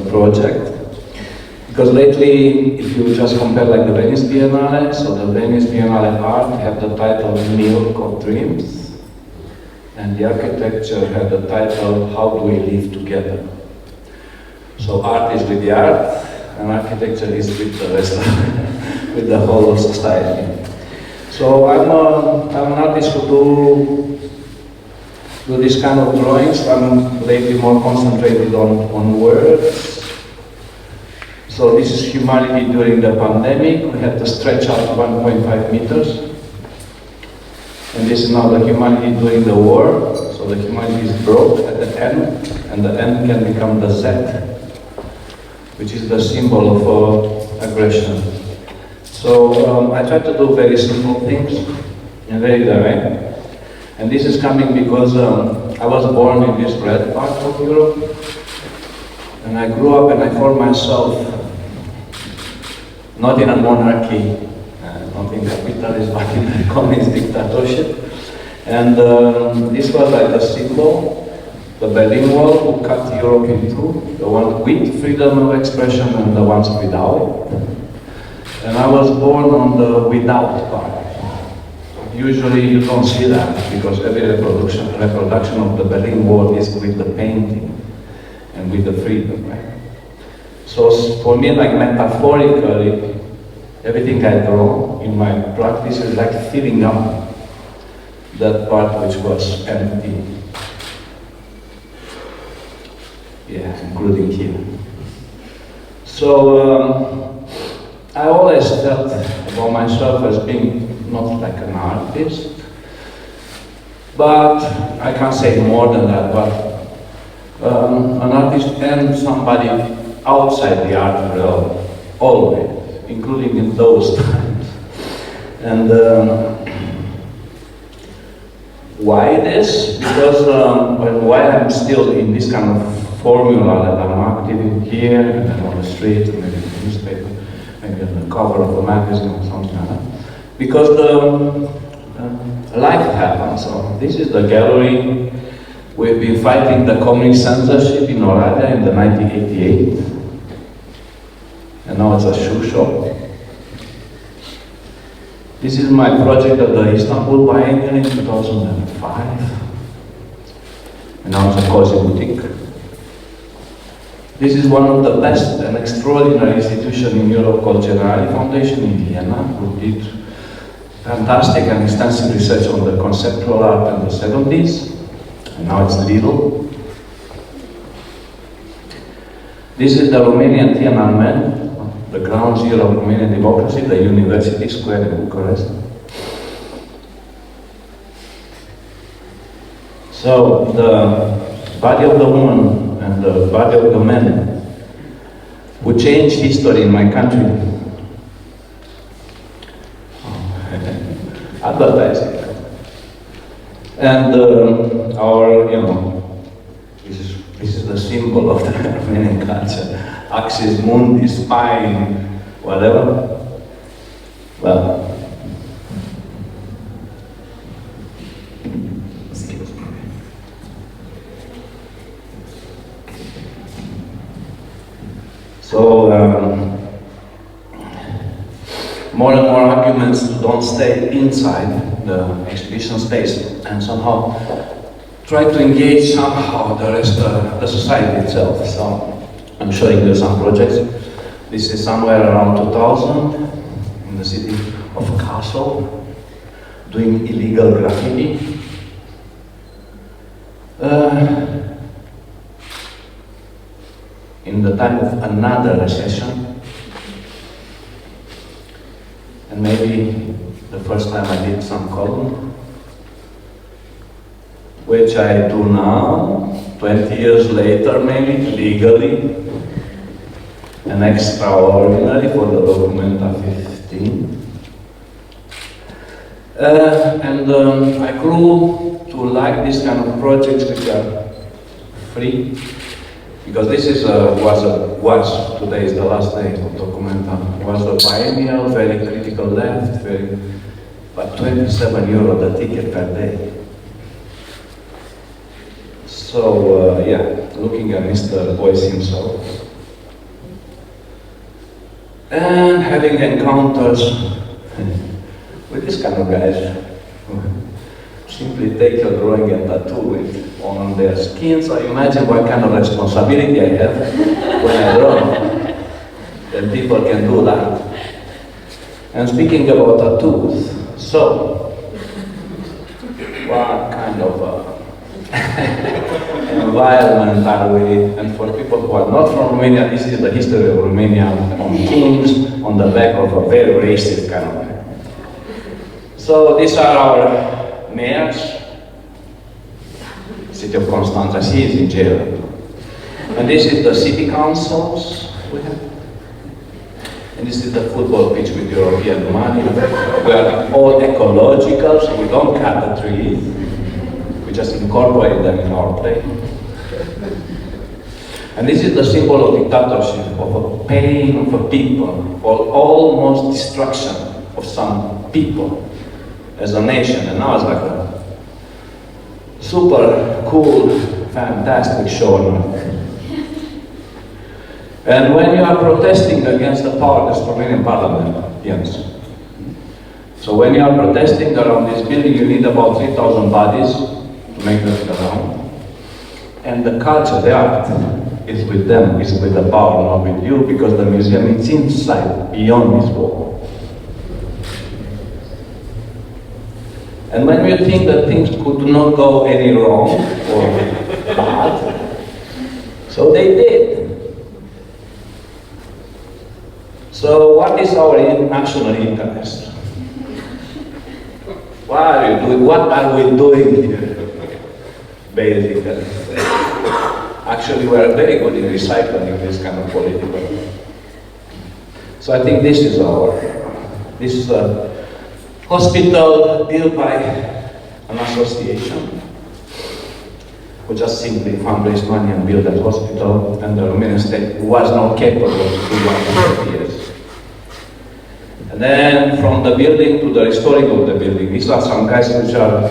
project. Because lately, if you just compare like the Venice Biennale, so the Venice Biennale art had the title Milk of Dreams, and the architecture had the title How Do We Live Together? So art is with the art, and architecture is with the rest, with the whole of society. So I'm an artist who do this kind of drawings. I'm lately more concentrated on words. So this is humanity during the pandemic. We had to stretch out 1.5 meters. And this is now the humanity during the war. So the humanity is broke at the end, and the end can become the Z, which is the symbol of aggression. So I try to do very simple things and very direct. And this is coming because I was born in this red part of Europe. And I grew up and I formed myself not in a monarchy, not in capitalism, but in a communist dictatorship. And this was like a symbol, the Berlin Wall, who cut Europe in two, the one with freedom of expression and the ones without. And I was born on the without part. Usually you don't see that, because every reproduction of the Berlin Wall is with the painting and with the freedom, right? So for me, like metaphorically, everything I draw in my practice is like filling up that part which was empty. Yeah, including here. So I always felt about myself as being not like an artist, but I can't say more than that, but an artist and somebody outside the art realm, always, including in those times. And why this? Because while I'm still in this kind of formula that I'm active in here, and then on the street, maybe in the newspaper, maybe on the cover of a magazine or something like that, because the life happens. So this is the gallery. We've been fighting the communist censorship in Oradea in the 1988. And now it's a shoe shop. This is my project at the Istanbul Biennial in 2005. And now it's a cozy boutique. This is one of the best and extraordinary institutions in Europe called Generali Foundation in Vienna, who did fantastic and extensive research on the conceptual art in the 70s. And now it's Lidl. This is the Romanian Tiananmen, the ground zero of Romanian democracy, the University Square in Bucharest. So the body of the woman and the body of the man who changed history in my country. Advertising. And our, this is the symbol of the Romanian culture. Axis mundi, spine, whatever. Well, excuse me. So, more and more arguments to don't stay inside the exhibition space and somehow try to engage somehow the rest of the society itself. So I'm showing you some projects. This is somewhere around 2000 in the city of Kassel, doing illegal graffiti. In the time of another recession. And maybe the first time I did some column, which I do now, 20 years later maybe, legally, and extraordinary for the Documenta 15. I grew to like this kind of projects which are free, because this is today is the last day of Documenta, was a biennial, very critical left, but €27 the ticket per day. So, yeah, looking at Mr. Boyce himself. And having encounters with this kind of guys who simply take your drawing and tattoo it on their skin. So imagine what kind of responsibility I have when I draw. Then people can do that. And speaking about tattoos, so what kind of environment are we? And for people who are not from Romania, this is the history of Romania on kings, on the back of a very racist kind of man. So these are our mayors. City of Constanța, she is in jail. And this is the city councils we have. And this is the football pitch with European money. We are all ecological, so we don't cut the trees. We just incorporate them in our play. And this is the symbol of dictatorship, of a pain of a people, or almost destruction of some people as a nation. And now it's like a super cool, fantastic show now. And when you are protesting against the powerless Romanian parliament, yes. So when you are protesting around this building, you need about 3,000 bodies to make that around. And the culture, the art, is with them, is with the power, not with you, because the museum is inside, beyond this wall. And when you think that things could not go any wrong or bad, so they did. So what is our national interest? What are you doing? What are we doing here? Basically. Actually, we are very good in recycling this kind of political. So I think this is a hospital built by an association who just simply fundraised money and built that hospital, and the Romanian state was not capable of doing that for years. And then from the building to the restoring of the building, these are some guys which are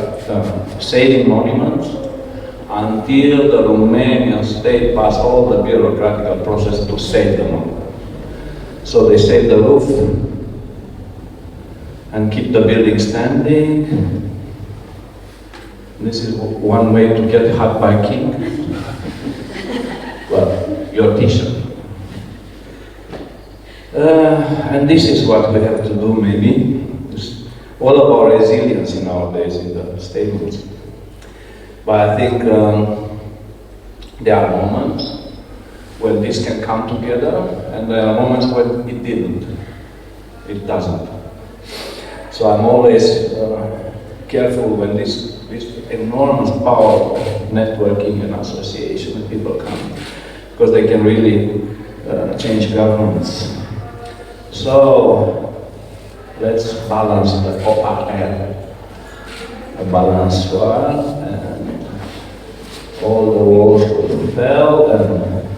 saving monuments until the Romanian state passed all the bureaucratic process to save the monument. So they save the roof and keep the building standing. This is one way to get hot by king. Well, your t-shirt. And this is what we have to do, maybe. It's all about resilience in our days in the statements. But I think there are moments when this can come together, and there are moments when it didn't. It doesn't. So I'm always careful when this enormous power of networking and association with people come, because they can really change governments. So let's balance the ORL, a balanced one, and all the walls fell, and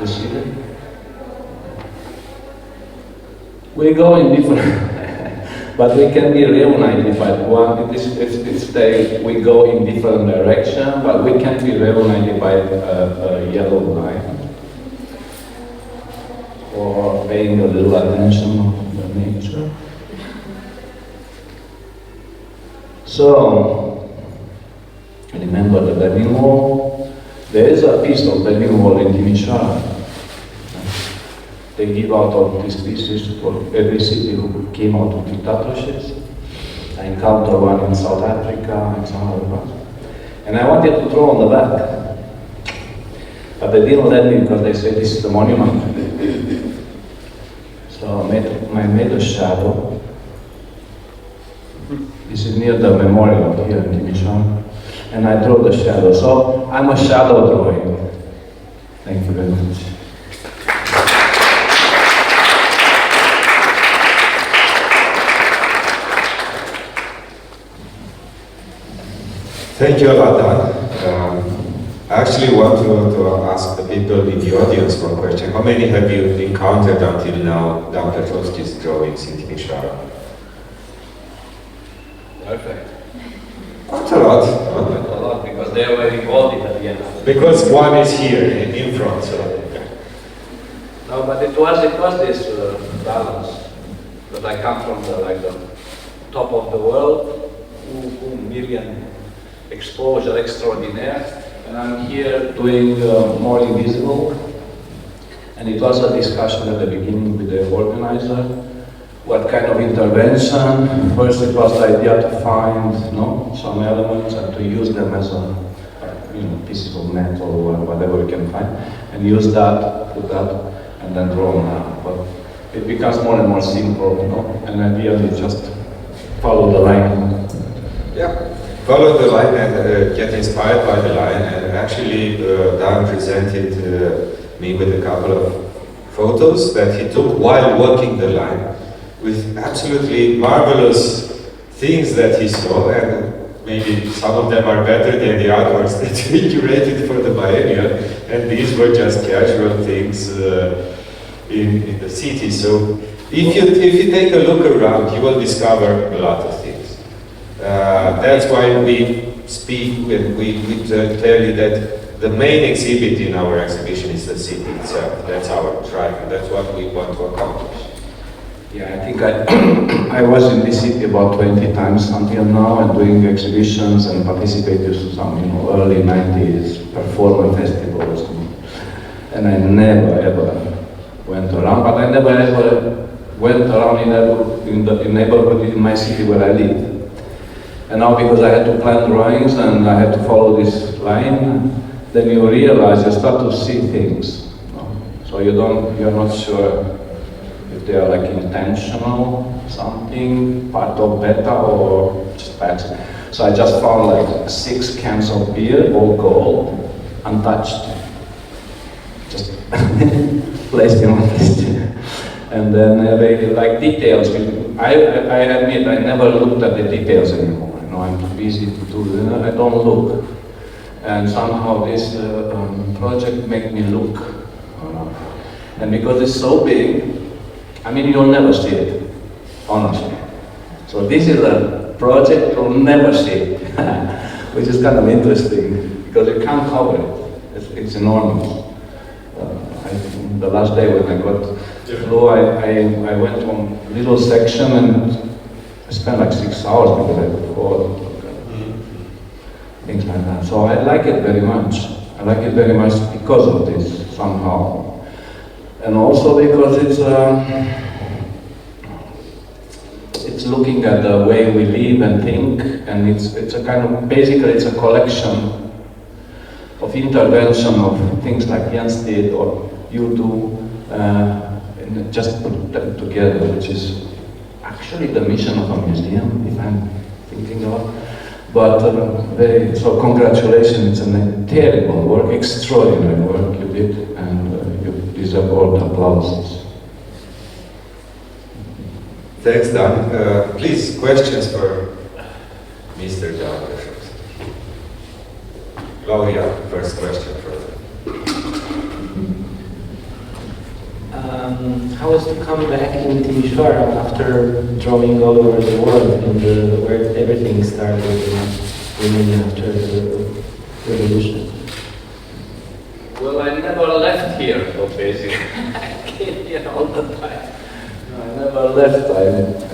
you see it? We go in different. But we can be reunited by one. We go in different direction, but we can be reunited by a yellow line, or paying a little attention to the nature. So, remember the Berlin Wall? There is a piece of Berlin Wall in Timișoara. They give out all these pieces for every city who came out of dictatorships. I encountered one in South Africa and some other parts. And I wanted to throw on the back. But they didn't let me because they said this is the monument. So I made a shadow. This is near the memorial here in Timișoara. And I drew the shadow. So I'm a shadow drawing. Thank you very much. Thank you a lot, Dan. I actually want to ask the people in the audience one question. How many have you encountered until now Dan Perjovschi's drawings in Timișoara? Perfect. Quite a lot. Quite a lot, because they were involved at the end. Because one is here in front, so. No, but it was this balance that I come from the top of the world, million exposure extraordinaire, and I'm here doing more invisible. And it was a discussion at the beginning with the organizer. What kind of intervention? First, it was the idea to find some elements and to use them as a pieces of metal or whatever we can find, and use that, put that, and then draw on that. But it becomes more and more simple, and at the end, you just follow the line. Yeah, follow the line and get inspired by the line. And actually, Dan presented me with a couple of photos that he took while walking the line, with absolutely marvelous things that he saw, and maybe some of them are better than the artworks that we curated for the biennial, and these were just casual things in the city. So if you take a look around, you will discover a lot of things. That's why we speak and we tell you that the main exhibit in our exhibition is the city itself. That's our drive, and that's what we want to accomplish. Yeah, I think I was in this city about 20 times until now, and doing exhibitions and participated in some early 90s performance festivals. And I never ever went around, but I never ever went around in the neighborhood in my city where I live. And now, because I had to plan drawings and I had to follow this line, then you realize, you start to see things. So you're not sure if they are like intentional, something, part of beta, or just by accident. So I just found like 6 cans of beer, all gold, untouched. Just placed in one place. And then they like details. I admit I never looked at the details anymore. I'm too busy to do it. I don't look. And somehow this project made me look. And because it's so big, I mean, you'll never see it, honestly. So this is a project you'll never see, which is kind of interesting because you can't cover it. It's enormous. The last day when I got flu, I went on a little section and I spent like 6 hours because I could go things like that. So I like it very much. I like it very much because of this, somehow. And also because it's looking at the way we live and think, and it's a kind of, basically it's a collection of intervention of things like Jens did or you do, and just put them together, which is actually the mission of a museum, if I'm thinking about. But so congratulations, it's a terrible work, extraordinary work you did, and you deserve all the applauses. Thanks, Dan. Please, questions for Mr. Dan. Claudia, first question for you. How was to come back in Timișoara after drawing all over the world and where everything started in after the revolution? Well, I never left here, so basically. I came here all the time. No, I never left.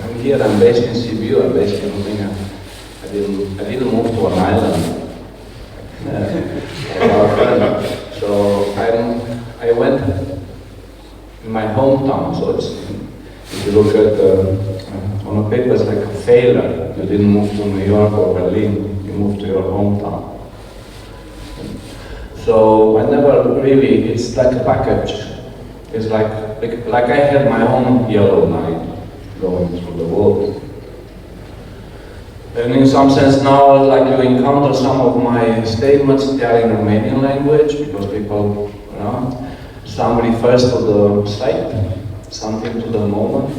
I'm here, I'm based in Sibiu, I'm based in Romania. I didn't move to an island. So I went in my hometown, so it's, if you look at on a paper, it's like a failure. You didn't move to New York or Berlin, you moved to your hometown. So I never really, it's like a package. It's like I had my own yellow line going through the world. And in some sense now, like you encounter some of my statements, they are in Romanian language, because people around. Some refers to the site, something to the moment,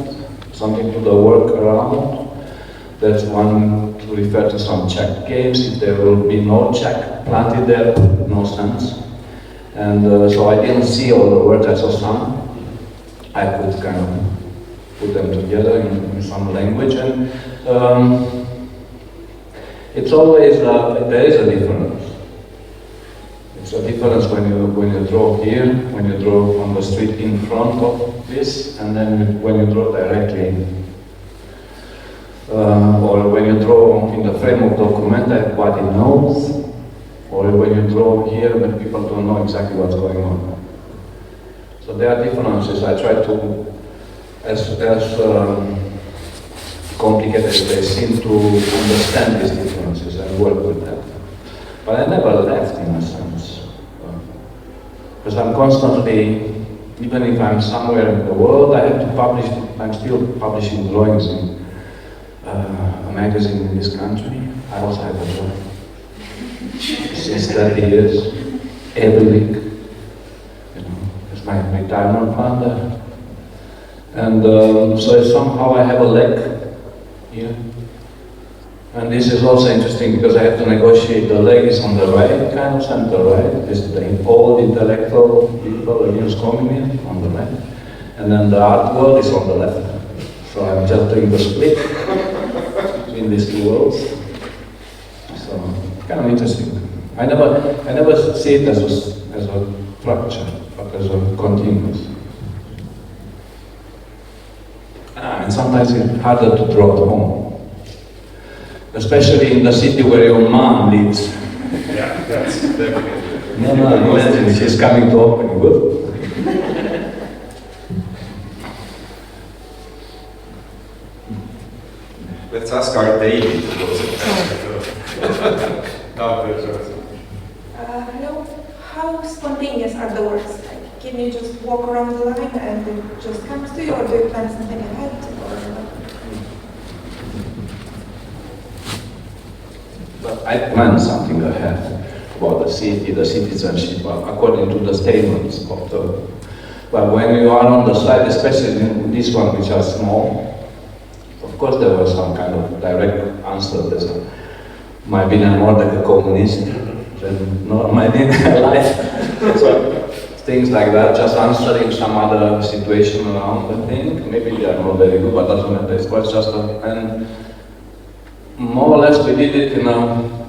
something to the work around. That's one to refer to some Czech games. If there will be no Czech planted there, no sense. And so I didn't see all the words, I saw some. I could kind of put them together in some language. And it's always, there is a difference. It's a difference when you draw here, when you draw on the street in front of this, and then when you draw directly, or when you draw in the frame of document that everybody knows, or when you draw here when people don't know exactly what's going on. So there are differences. I try to, as complicated as they seem, to understand these differences and work with them. But I never left, in a sense. Because I'm constantly, even if I'm somewhere in the world, I have to publish, I'm still publishing drawings in a magazine in this country. I also have a job. Since 30 years, every week. You know, it's my retirement fund there. And so somehow I have a leg here. And this is also interesting because I have to negotiate. The leg is on the right, kind of center right. This is the old intellectual people against communism on the right. And then the art world is on the left. So I'm just doing the split between these two worlds. So kind of interesting. I never see it as a fracture, but as a continuous. And sometimes it's harder to draw at home. Especially in the city where your mom lives. Yeah, that's definitely. No, imagine she's coming to open you. Let's ask our David to pose a question. Hello. How spontaneous are the works? Like, can you just walk around the line and it just comes to you, or do you plan something ahead? But I plan something ahead about the city, the citizenship, according to the statements of the. But when you are on the side, especially in this one, which are small, of course there was some kind of direct answer. There's might be more like a communist than not might be life. So things like that, just answering some other situation around the thing. Maybe they are not very good, but doesn't matter. It was just and more or less we did it in a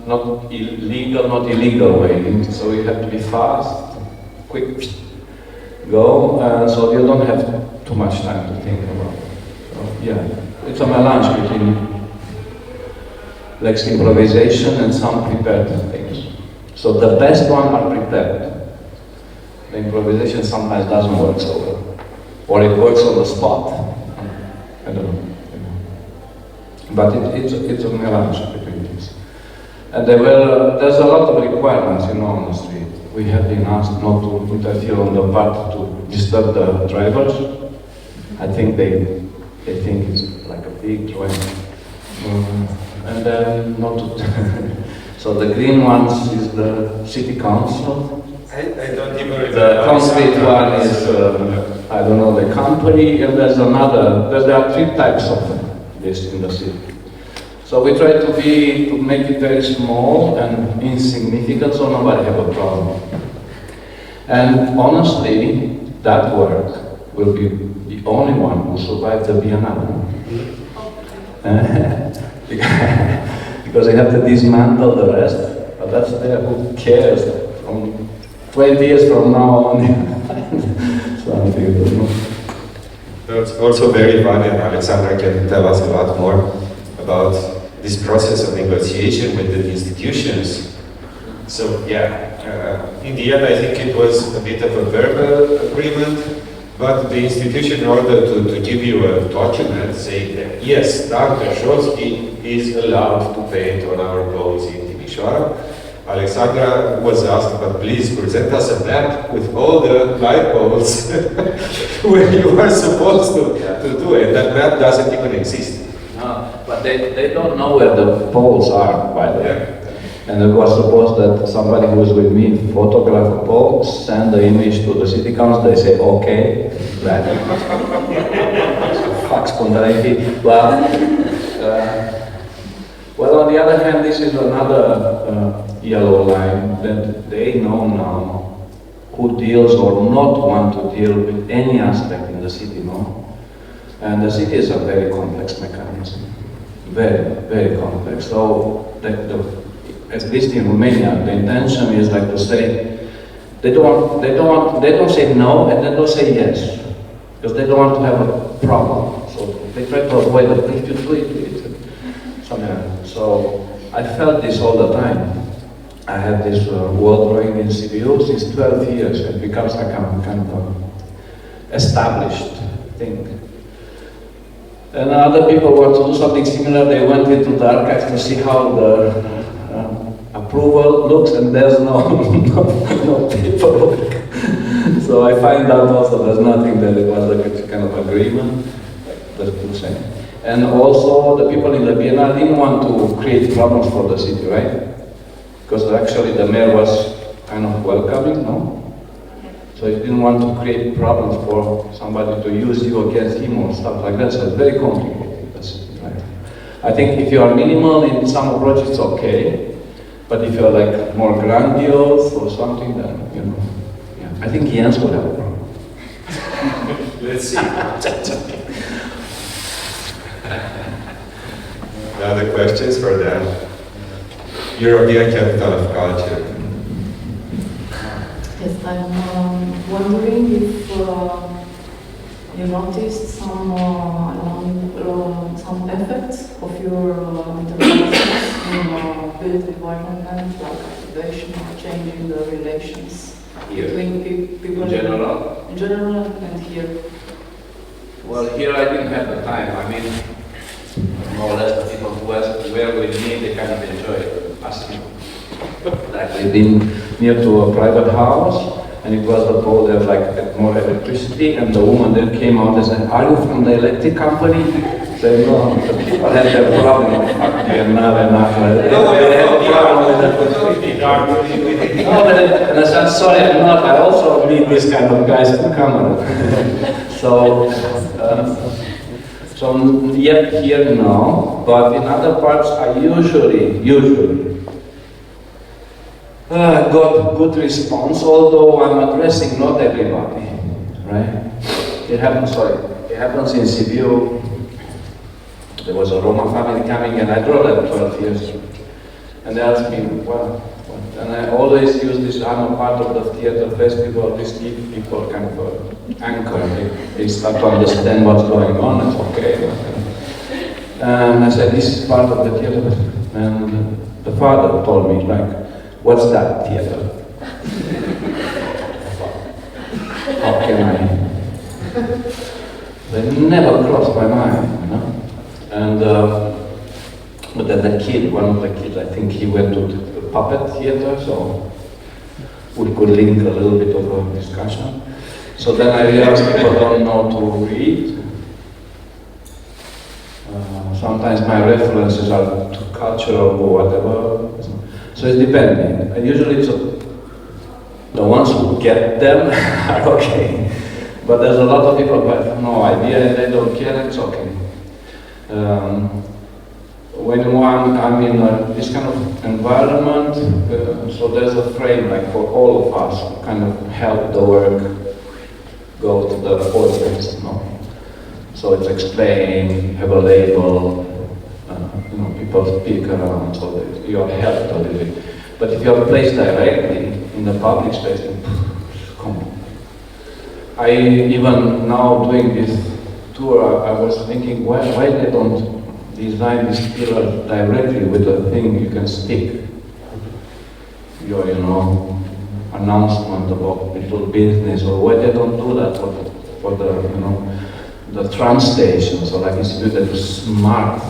not illegal way. So you have to be fast, quick, go, so you don't have too much time to think about it. So, yeah, it's a melange between like improvisation and some prepared things. So the best ones are prepared. The improvisation sometimes doesn't work so well. Or it works on the spot. I don't know. But it's a melange between things. And there's a lot of requirements, on the street. We have been asked not to interfere on the part to disturb the drivers. I think they think it's like a big drawing. And then not to so the green ones is the city council. I don't even The concrete one is, I don't know, the company, and there are 3 types of this in the city. So we try to make it very small and insignificant so nobody have a problem. And honestly, that work will be the only one who survived the Biennale. Because they have to dismantle the rest, but that's there, who cares? From 20 years from now on, something. That's also very funny, and Alexandra can tell us a lot more about this process of negotiation with the institutions. So yeah, in the end I think it was a bit of a verbal agreement, but the institution, in order to give you a document saying that yes, Dan Perjovschi is allowed to paint on our poles in Timișoara, Alexandra was asked, but please present us a map with all the light poles where you are supposed to do it. That map doesn't even exist. No, but they don't know where the poles are, by the way. And it was supposed that somebody who was with me photograph a pole, send the image to the city council, they say, okay, right. Fuck spontaneity. Well, on the other hand, this is another yellow line that they know now who deals or not want to deal with any aspect in the city, no? And the city is a very complex mechanism, very, very complex. So, at least in Romania, the intention is like to say, They don't say no and then don't say yes, because they don't want to have a problem. So they try to avoid it. If you do it, something. So I felt this all the time. I had this wall drawing in CBU since 12 years. It becomes like a kind of a established thing. And other people want to do something similar. They went into the archives to see how the approval looks, and there's no paperwork. So I find out also there's nothing, that it was like a kind of agreement. That's the same. And also the people in the Biennale didn't want to create problems for the city, right? Because actually the mayor was kind of welcoming, no? So he didn't want to create problems for somebody to use you against him or stuff like that. So it's very complicated. Right? I think if you are minimal in some approach, it's okay. But if you're like more grandiose or something, then, you know, yeah. I think Jens would have a problem. Let's see. Other questions for them? European Capital of Culture. Yes, I'm wondering if you noticed some effects of your interventions in built environment, like activation or changing the relations between people in general? In general and here. Well, here I didn't have the time. I mean, more or less the people who were with me, they kind of enjoyed asking. Like we've been near to a private house, and it was the pole there, like more electricity, and the woman then came out and said, "Are you from the electric company?" I said, "No, the people had their problem with they have a problem with electricity." No, and I said, "Sorry, I'm not. I also meet these kind of guys in camera." So yet here no, but in other parts I usually got good response, although I'm addressing not everybody, right? It happens in Sibiu. There was a Roma family coming and I draw them 12 years. And they asked me, well, what? And I always use this, I'm a part of the theater festival, this give people kind of an anchor. They start to understand what's going on, it's okay. And I said, this is part of the theater festival. And the father told me, like, what's that theater? How can I? They never crossed my mind, you know? And but then the kid, one of the kids, I think he went to the puppet theater, so we could link a little bit of a discussion. So then I realized people don't know to read. Sometimes my references are too cultural or whatever. So it's depending. And usually it's the ones who get them are okay. But there's a lot of people who have no idea and they don't care, it's okay. When I'm in this kind of environment, so there's a frame like for all of us to kind of help the work go to the audience, you know. So it's explained, have a label, you know, people speak around, so that you are helped a little bit. But if you are placed directly in the public space, come on. I even now doing this tour, I was thinking, why they don't design this pillar directly with a thing you can stick your, you know, announcement about little business, or why they don't do that for the you know, the tram stations, or like instituted smart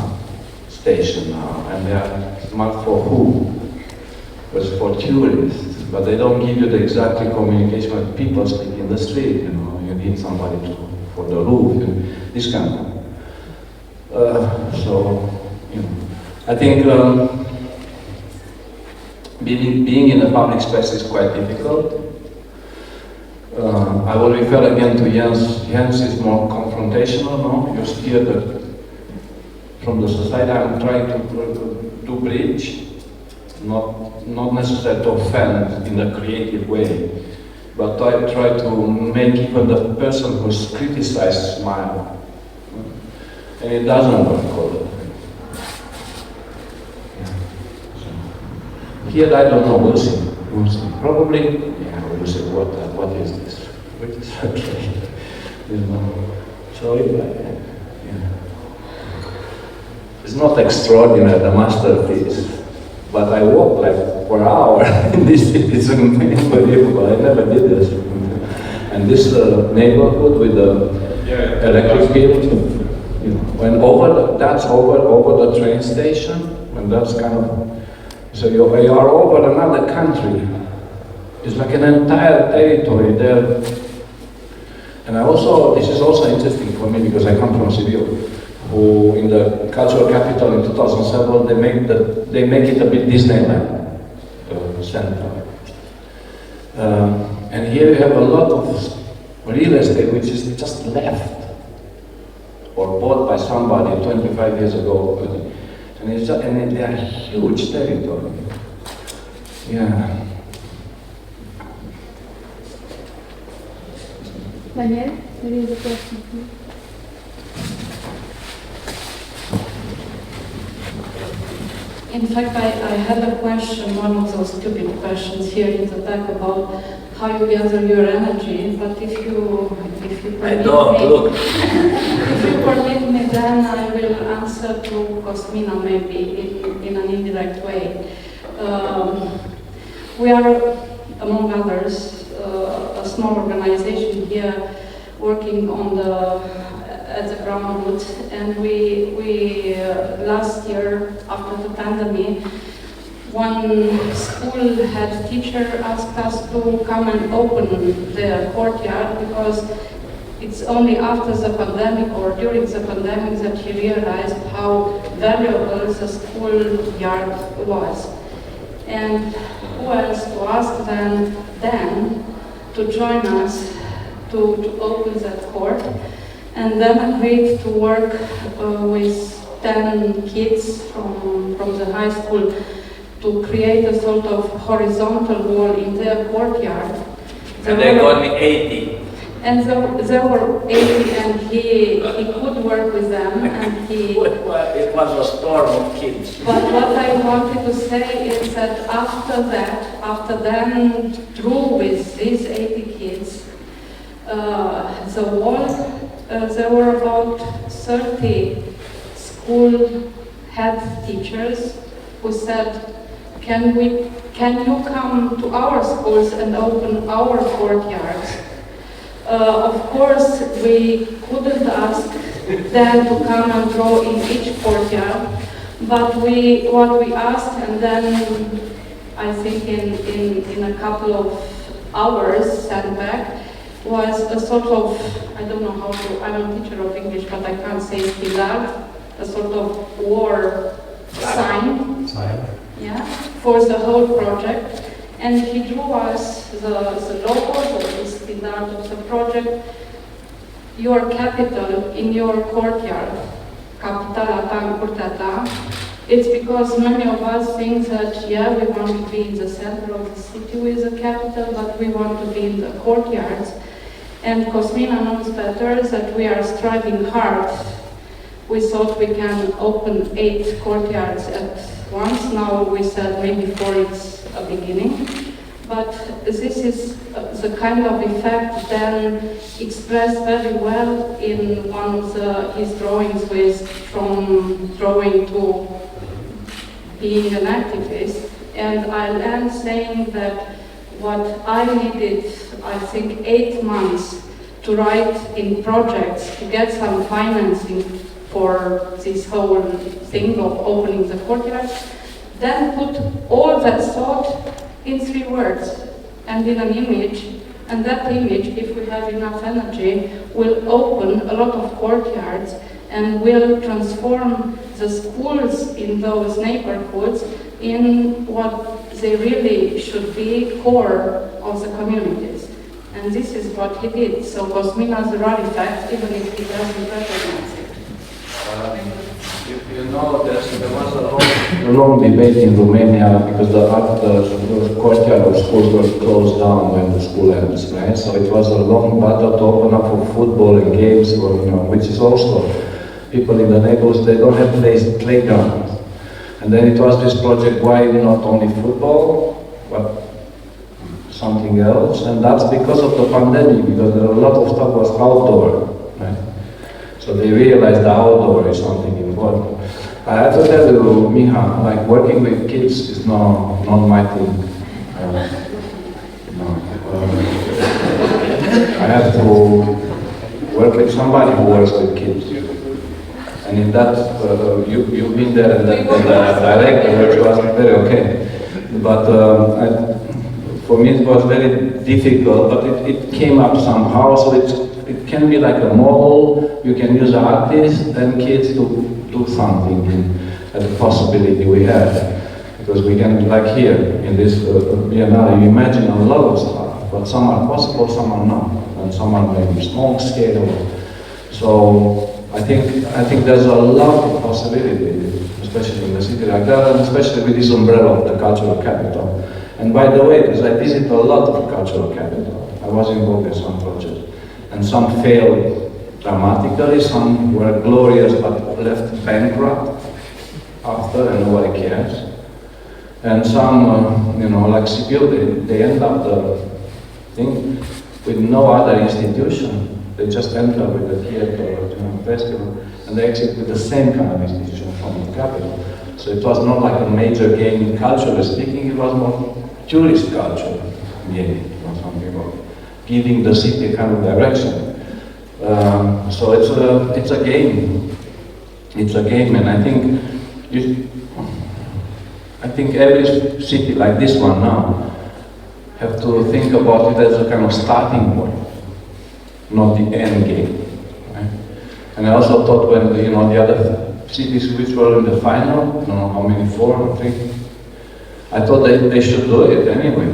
station now, and they are smart for who? It's for tourists, but they don't give you the exact communication when people speak in the street, you know, you need somebody for the roof, this kind of thing. So, you know, I think being in the public space is quite difficult. I will refer again to Jens. Jens is more confrontational, no? You steer from the society. I'm trying to bridge, not necessarily to offend in a creative way, but I try to make even the person who's criticized smile. And it doesn't work all the time. Yeah. So, here I don't know, we'll see. Probably, yeah, you say, what is this? Which is okay. You know. So it's not extraordinary, the masterpiece, but I walked like for hours in this city. It's unbelievable. I never did this. And this neighborhood with the electric bill, you know, when that's over the train station, when that's kind of, so you are over another country. It's like an entire territory there. And this is also interesting for me because I come from Sibiu, who in the cultural capital in 2007, they make it a bit Disneyland center. And here you have a lot of real estate which is just left or bought by somebody 25 years ago. And they are huge territory. Yeah. Daniel, there is a question, please. In fact, I had a question, one of those stupid questions here in the back about how you gather your energy, but if you permit if you permit me, then I will answer to Cosmina maybe in an indirect way. We are, among others, a small organization here working at the ground root, and we last year after the pandemic, one school head teacher asked us to come and open their courtyard because it's only after the pandemic or during the pandemic that he realized how valuable the schoolyard was. And who else to ask than Dan to join us to open that court, and then agreed to work with 10 kids from the high school to create a sort of horizontal wall in their courtyard. And they got me 80. And there were 80, and he could work with them, and he... It was a storm of kids. But what I wanted to say is that after then drew with these 80 kids, the wall, there were about 30 school head teachers who said, can you come to our schools and open our courtyards? Of course, we couldn't ask them to come and draw in each courtyard, but what we asked, and then I think in a couple of hours sent back, was a sort of, I don't know how to, I'm a teacher of English, but I can't say pilar, a sort of war sign, yeah, for the whole project. And he drew us the logo, the standard of the project, your capital in your courtyard, capitala ta în curtea ta. It's because many of us think that, yeah, we want to be in the center of the city with the capital, but we want to be in the courtyards. And Cosmina knows better that we are striving hard. We thought we can open 8 courtyards at once. Now we said maybe 4 is a beginning. But this is the kind of effect then expressed very well in one of his drawings, with from drawing to being an activist. And I'll end saying that what I needed, I think, 8 months to write in projects to get some financing for this whole thing of opening the courtyard, then put all that thought in 3 words and in an image, and that image, if we have enough energy, will open a lot of courtyards and will transform the schools in those neighborhoods in what they really should be, core of the communities. And this is what he did. So Cosmina's a rare fact, even if he doesn't recognize it. You know, there was a long debate in Romania because the courtyard of schools was closed down when the school ends, right? So it was a long battle to open up for football and games, which is also, people in the neighborhoods, they don't have playgrounds. And then it was this project, why not only football, but something else, and that's because of the pandemic, because a lot of stuff was outdoor, right? So they realized the outdoor is something important. I have to tell you, Miha, like working with kids is not my thing. I have to work with somebody who works with kids. And in that, you've been there and the director, which was very okay. But for me it was very difficult, but it came up somehow, so it can be like a model. You can use artists and kids to do something at the possibility we have. Because we can, like here, in this Biennale, you imagine a lot of stuff, but some are possible, some are not, and some are maybe small scale. So I think there's a lot of possibility, especially in the city like that, and especially with this umbrella of the cultural capital. And by the way, because I visit a lot of cultural capital, I was involved in some projects, and some failed dramatically, some were glorious but left bankrupt after and nobody cares. And some, like Sibiu, they end up the thing with no other institution. They just enter with the theater or festival, and they exit with the same kind of institution from the capital. So it was not like a major game culturally speaking, it was more tourist culture game or something, or giving the city a kind of direction. So it's a game. It's a game, and I think every city like this one now have to think about it as a kind of starting point, not the end game. Right? And I also thought when the other cities which were in the final, I don't know how many, 4 or 3, I thought they should do it anyway.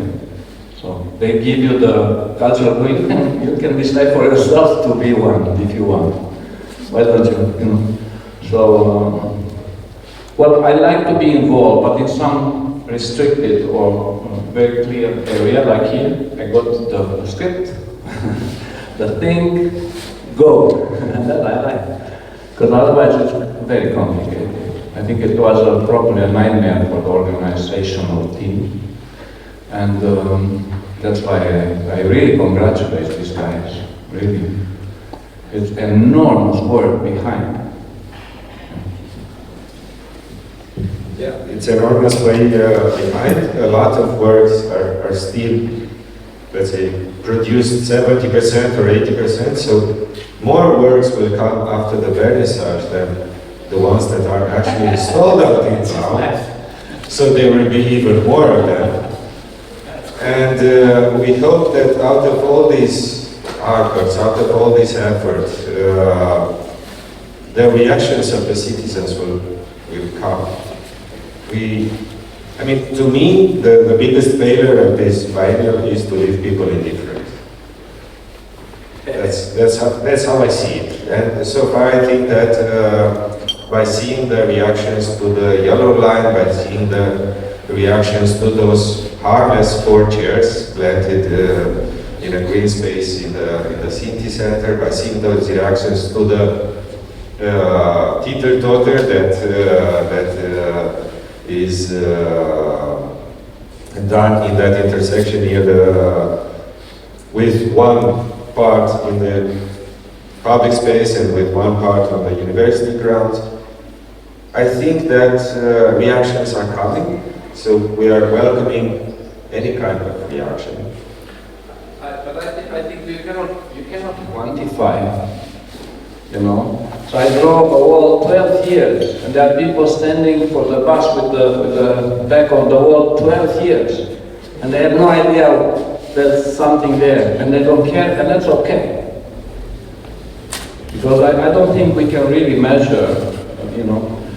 So they give you the cultural wing, you can decide for yourself to be one if you want. Why don't you? So, well, I like to be involved, but in some restricted or very clear area, like here, I got the script, the thing, go, and that I like. Because otherwise it's very complicated. I think it was probably a nightmare for the organizational team. And that's why I really congratulate these guys, really. It's enormous work behind. Yeah, it's enormous way behind. A lot of works are still, let's say, produced 70% or 80%, so more works will come after the vernissage than the ones that are actually sold out in town. So there will be even more of them. And we hope that out of all these artworks, out of all this effort, the reactions of the citizens will come. To me, the biggest failure of this biennial is to leave people indifferent. That's how I see it. And so far I think that by seeing the reactions to the yellow line, by seeing the reactions to those harmless 4 chairs planted in a green space in the city center, by seeing those reactions to the teeter-totter that is done in that intersection here with one part in the public space and with one part on the university grounds. I think that reactions are coming, so we are welcoming any kind of reaction. But I think you cannot quantify, So I drove a wall 12 years, and there are people standing for the bus with the back on the wall 12 years, and they have no idea there's something there, and they don't care, and that's okay. Because I don't think we can really measure,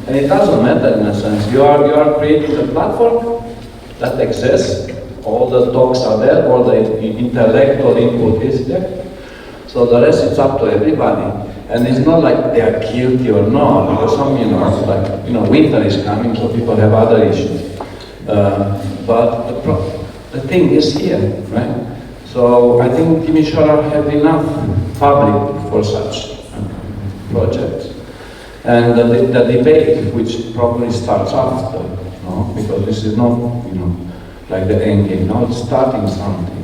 and it doesn't matter in a sense. You are creating a platform that exists, all the talks are there, all the intellectual input is there, so the rest is up to everybody. And it's not like they are guilty or not, because some, winter is coming, so people have other issues. But the thing is here, right? So I think Timișoara have enough public for such projects. And the debate, which probably starts after, because this is not, like the ending, now it's starting something.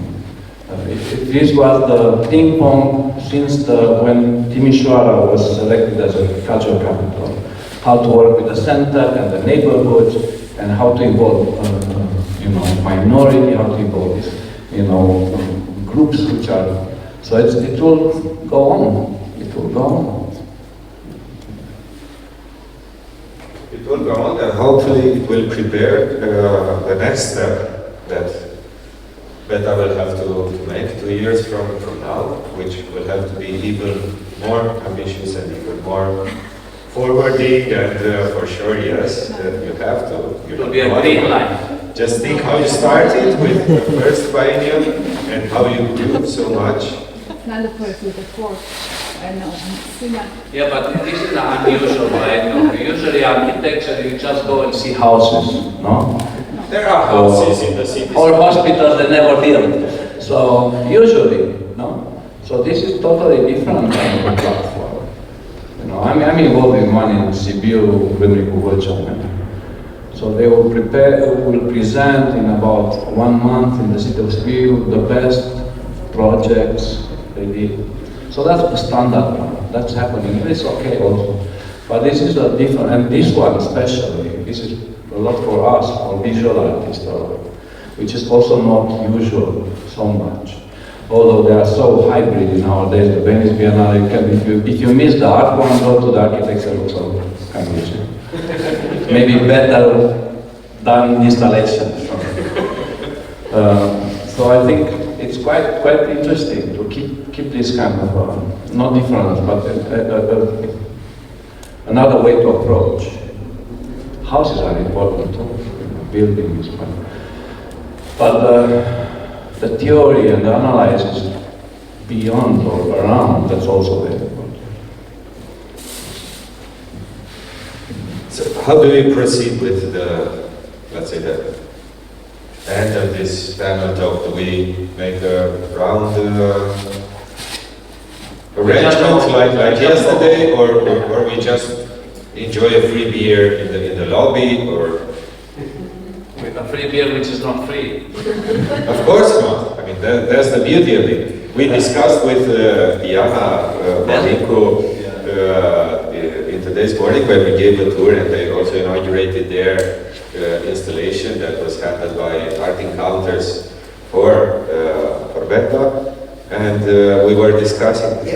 If this was the ping pong since when Timișoara was selected as a cultural capital, how to work with the center and the neighborhoods, and how to involve, minority, how to involve this, groups which are, so it will go on, it will go on. It will go on, and hopefully it will prepare the next step that I will have to make 2 years from now, which will have to be even more ambitious and even more forwarding, and for sure, yes, you have to. It will be a green line. Just think how you started with the first biennial and how you grew so much. Not the first, with the fourth. I know. Yeah, but this is unusual, right? Usually architecture, you just go and see houses, no? There are houses in the city. Or hospitals that never built. So, usually, no? So this is totally different kind of platform. I'm involved in one in Sibiu, Râmnicu Vâlcea. So they will present in about 1 month in the city of Sibiu the best projects they did. So that's the standard one. That's happening. It's okay also. But this is a different, and this one especially, this is a lot for us, for visual artists, which is also not usual so much. Although they are so hybrid nowadays, the Venice Biennale, if you miss the art one, go to the architecture also can use it. Maybe better than installation. So I think it's quite interesting to keep this kind of, not difference, but another way to approach. Houses are important too, buildings, but the theory and the analysis beyond or around, that's also very important. So how do we proceed with the, let's say, the end of this panel talk? Do we make a round arrangement like yesterday, or we just enjoy a free beer in the lobby, or? With a free beer which is not free. Of course not. I mean, that's the beauty of it. We discussed with Piața, in today's morning when we gave a tour, and they also inaugurated their installation that was handled by Art Encounters for Beta. And we were discussing,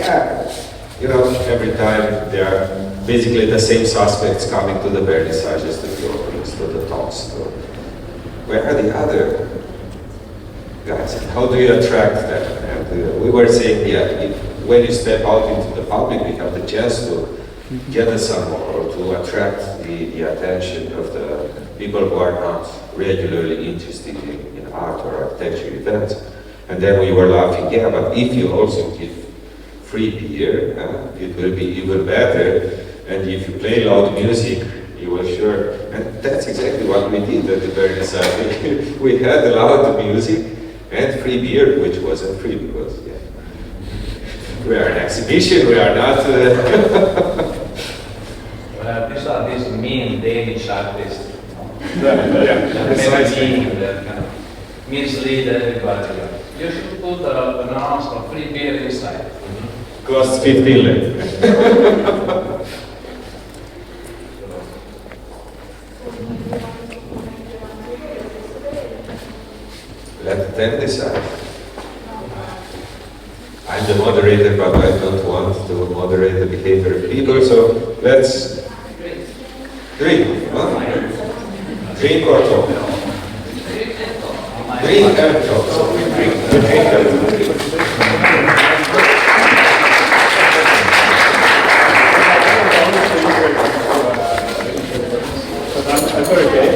every time there are basically the same suspects coming to the vernissages, to the openings, to the talks. Where are the other guys? How do you attract them? And we were saying, when you step out into the public, we have the chance to gather some more, or to attract the attention of the people who are not regularly interested in art or architecture events. And then we were laughing, but if you also give free beer, it will be even better. And if you play loud music, you will sure. And that's exactly what we did at the vernissage. We had loud music and free beer, which wasn't free because we are an exhibition, we are not. These are these mean Danish artists. That kind of mislead everybody. You should put an announcement, free beer inside. Costs 15 lei. Let them decide. I'm the moderator, but I don't want to moderate the behavior of people, so let's drink. Huh? Drink or talk? Drink and talk. So we drink and talk. I'm very gay.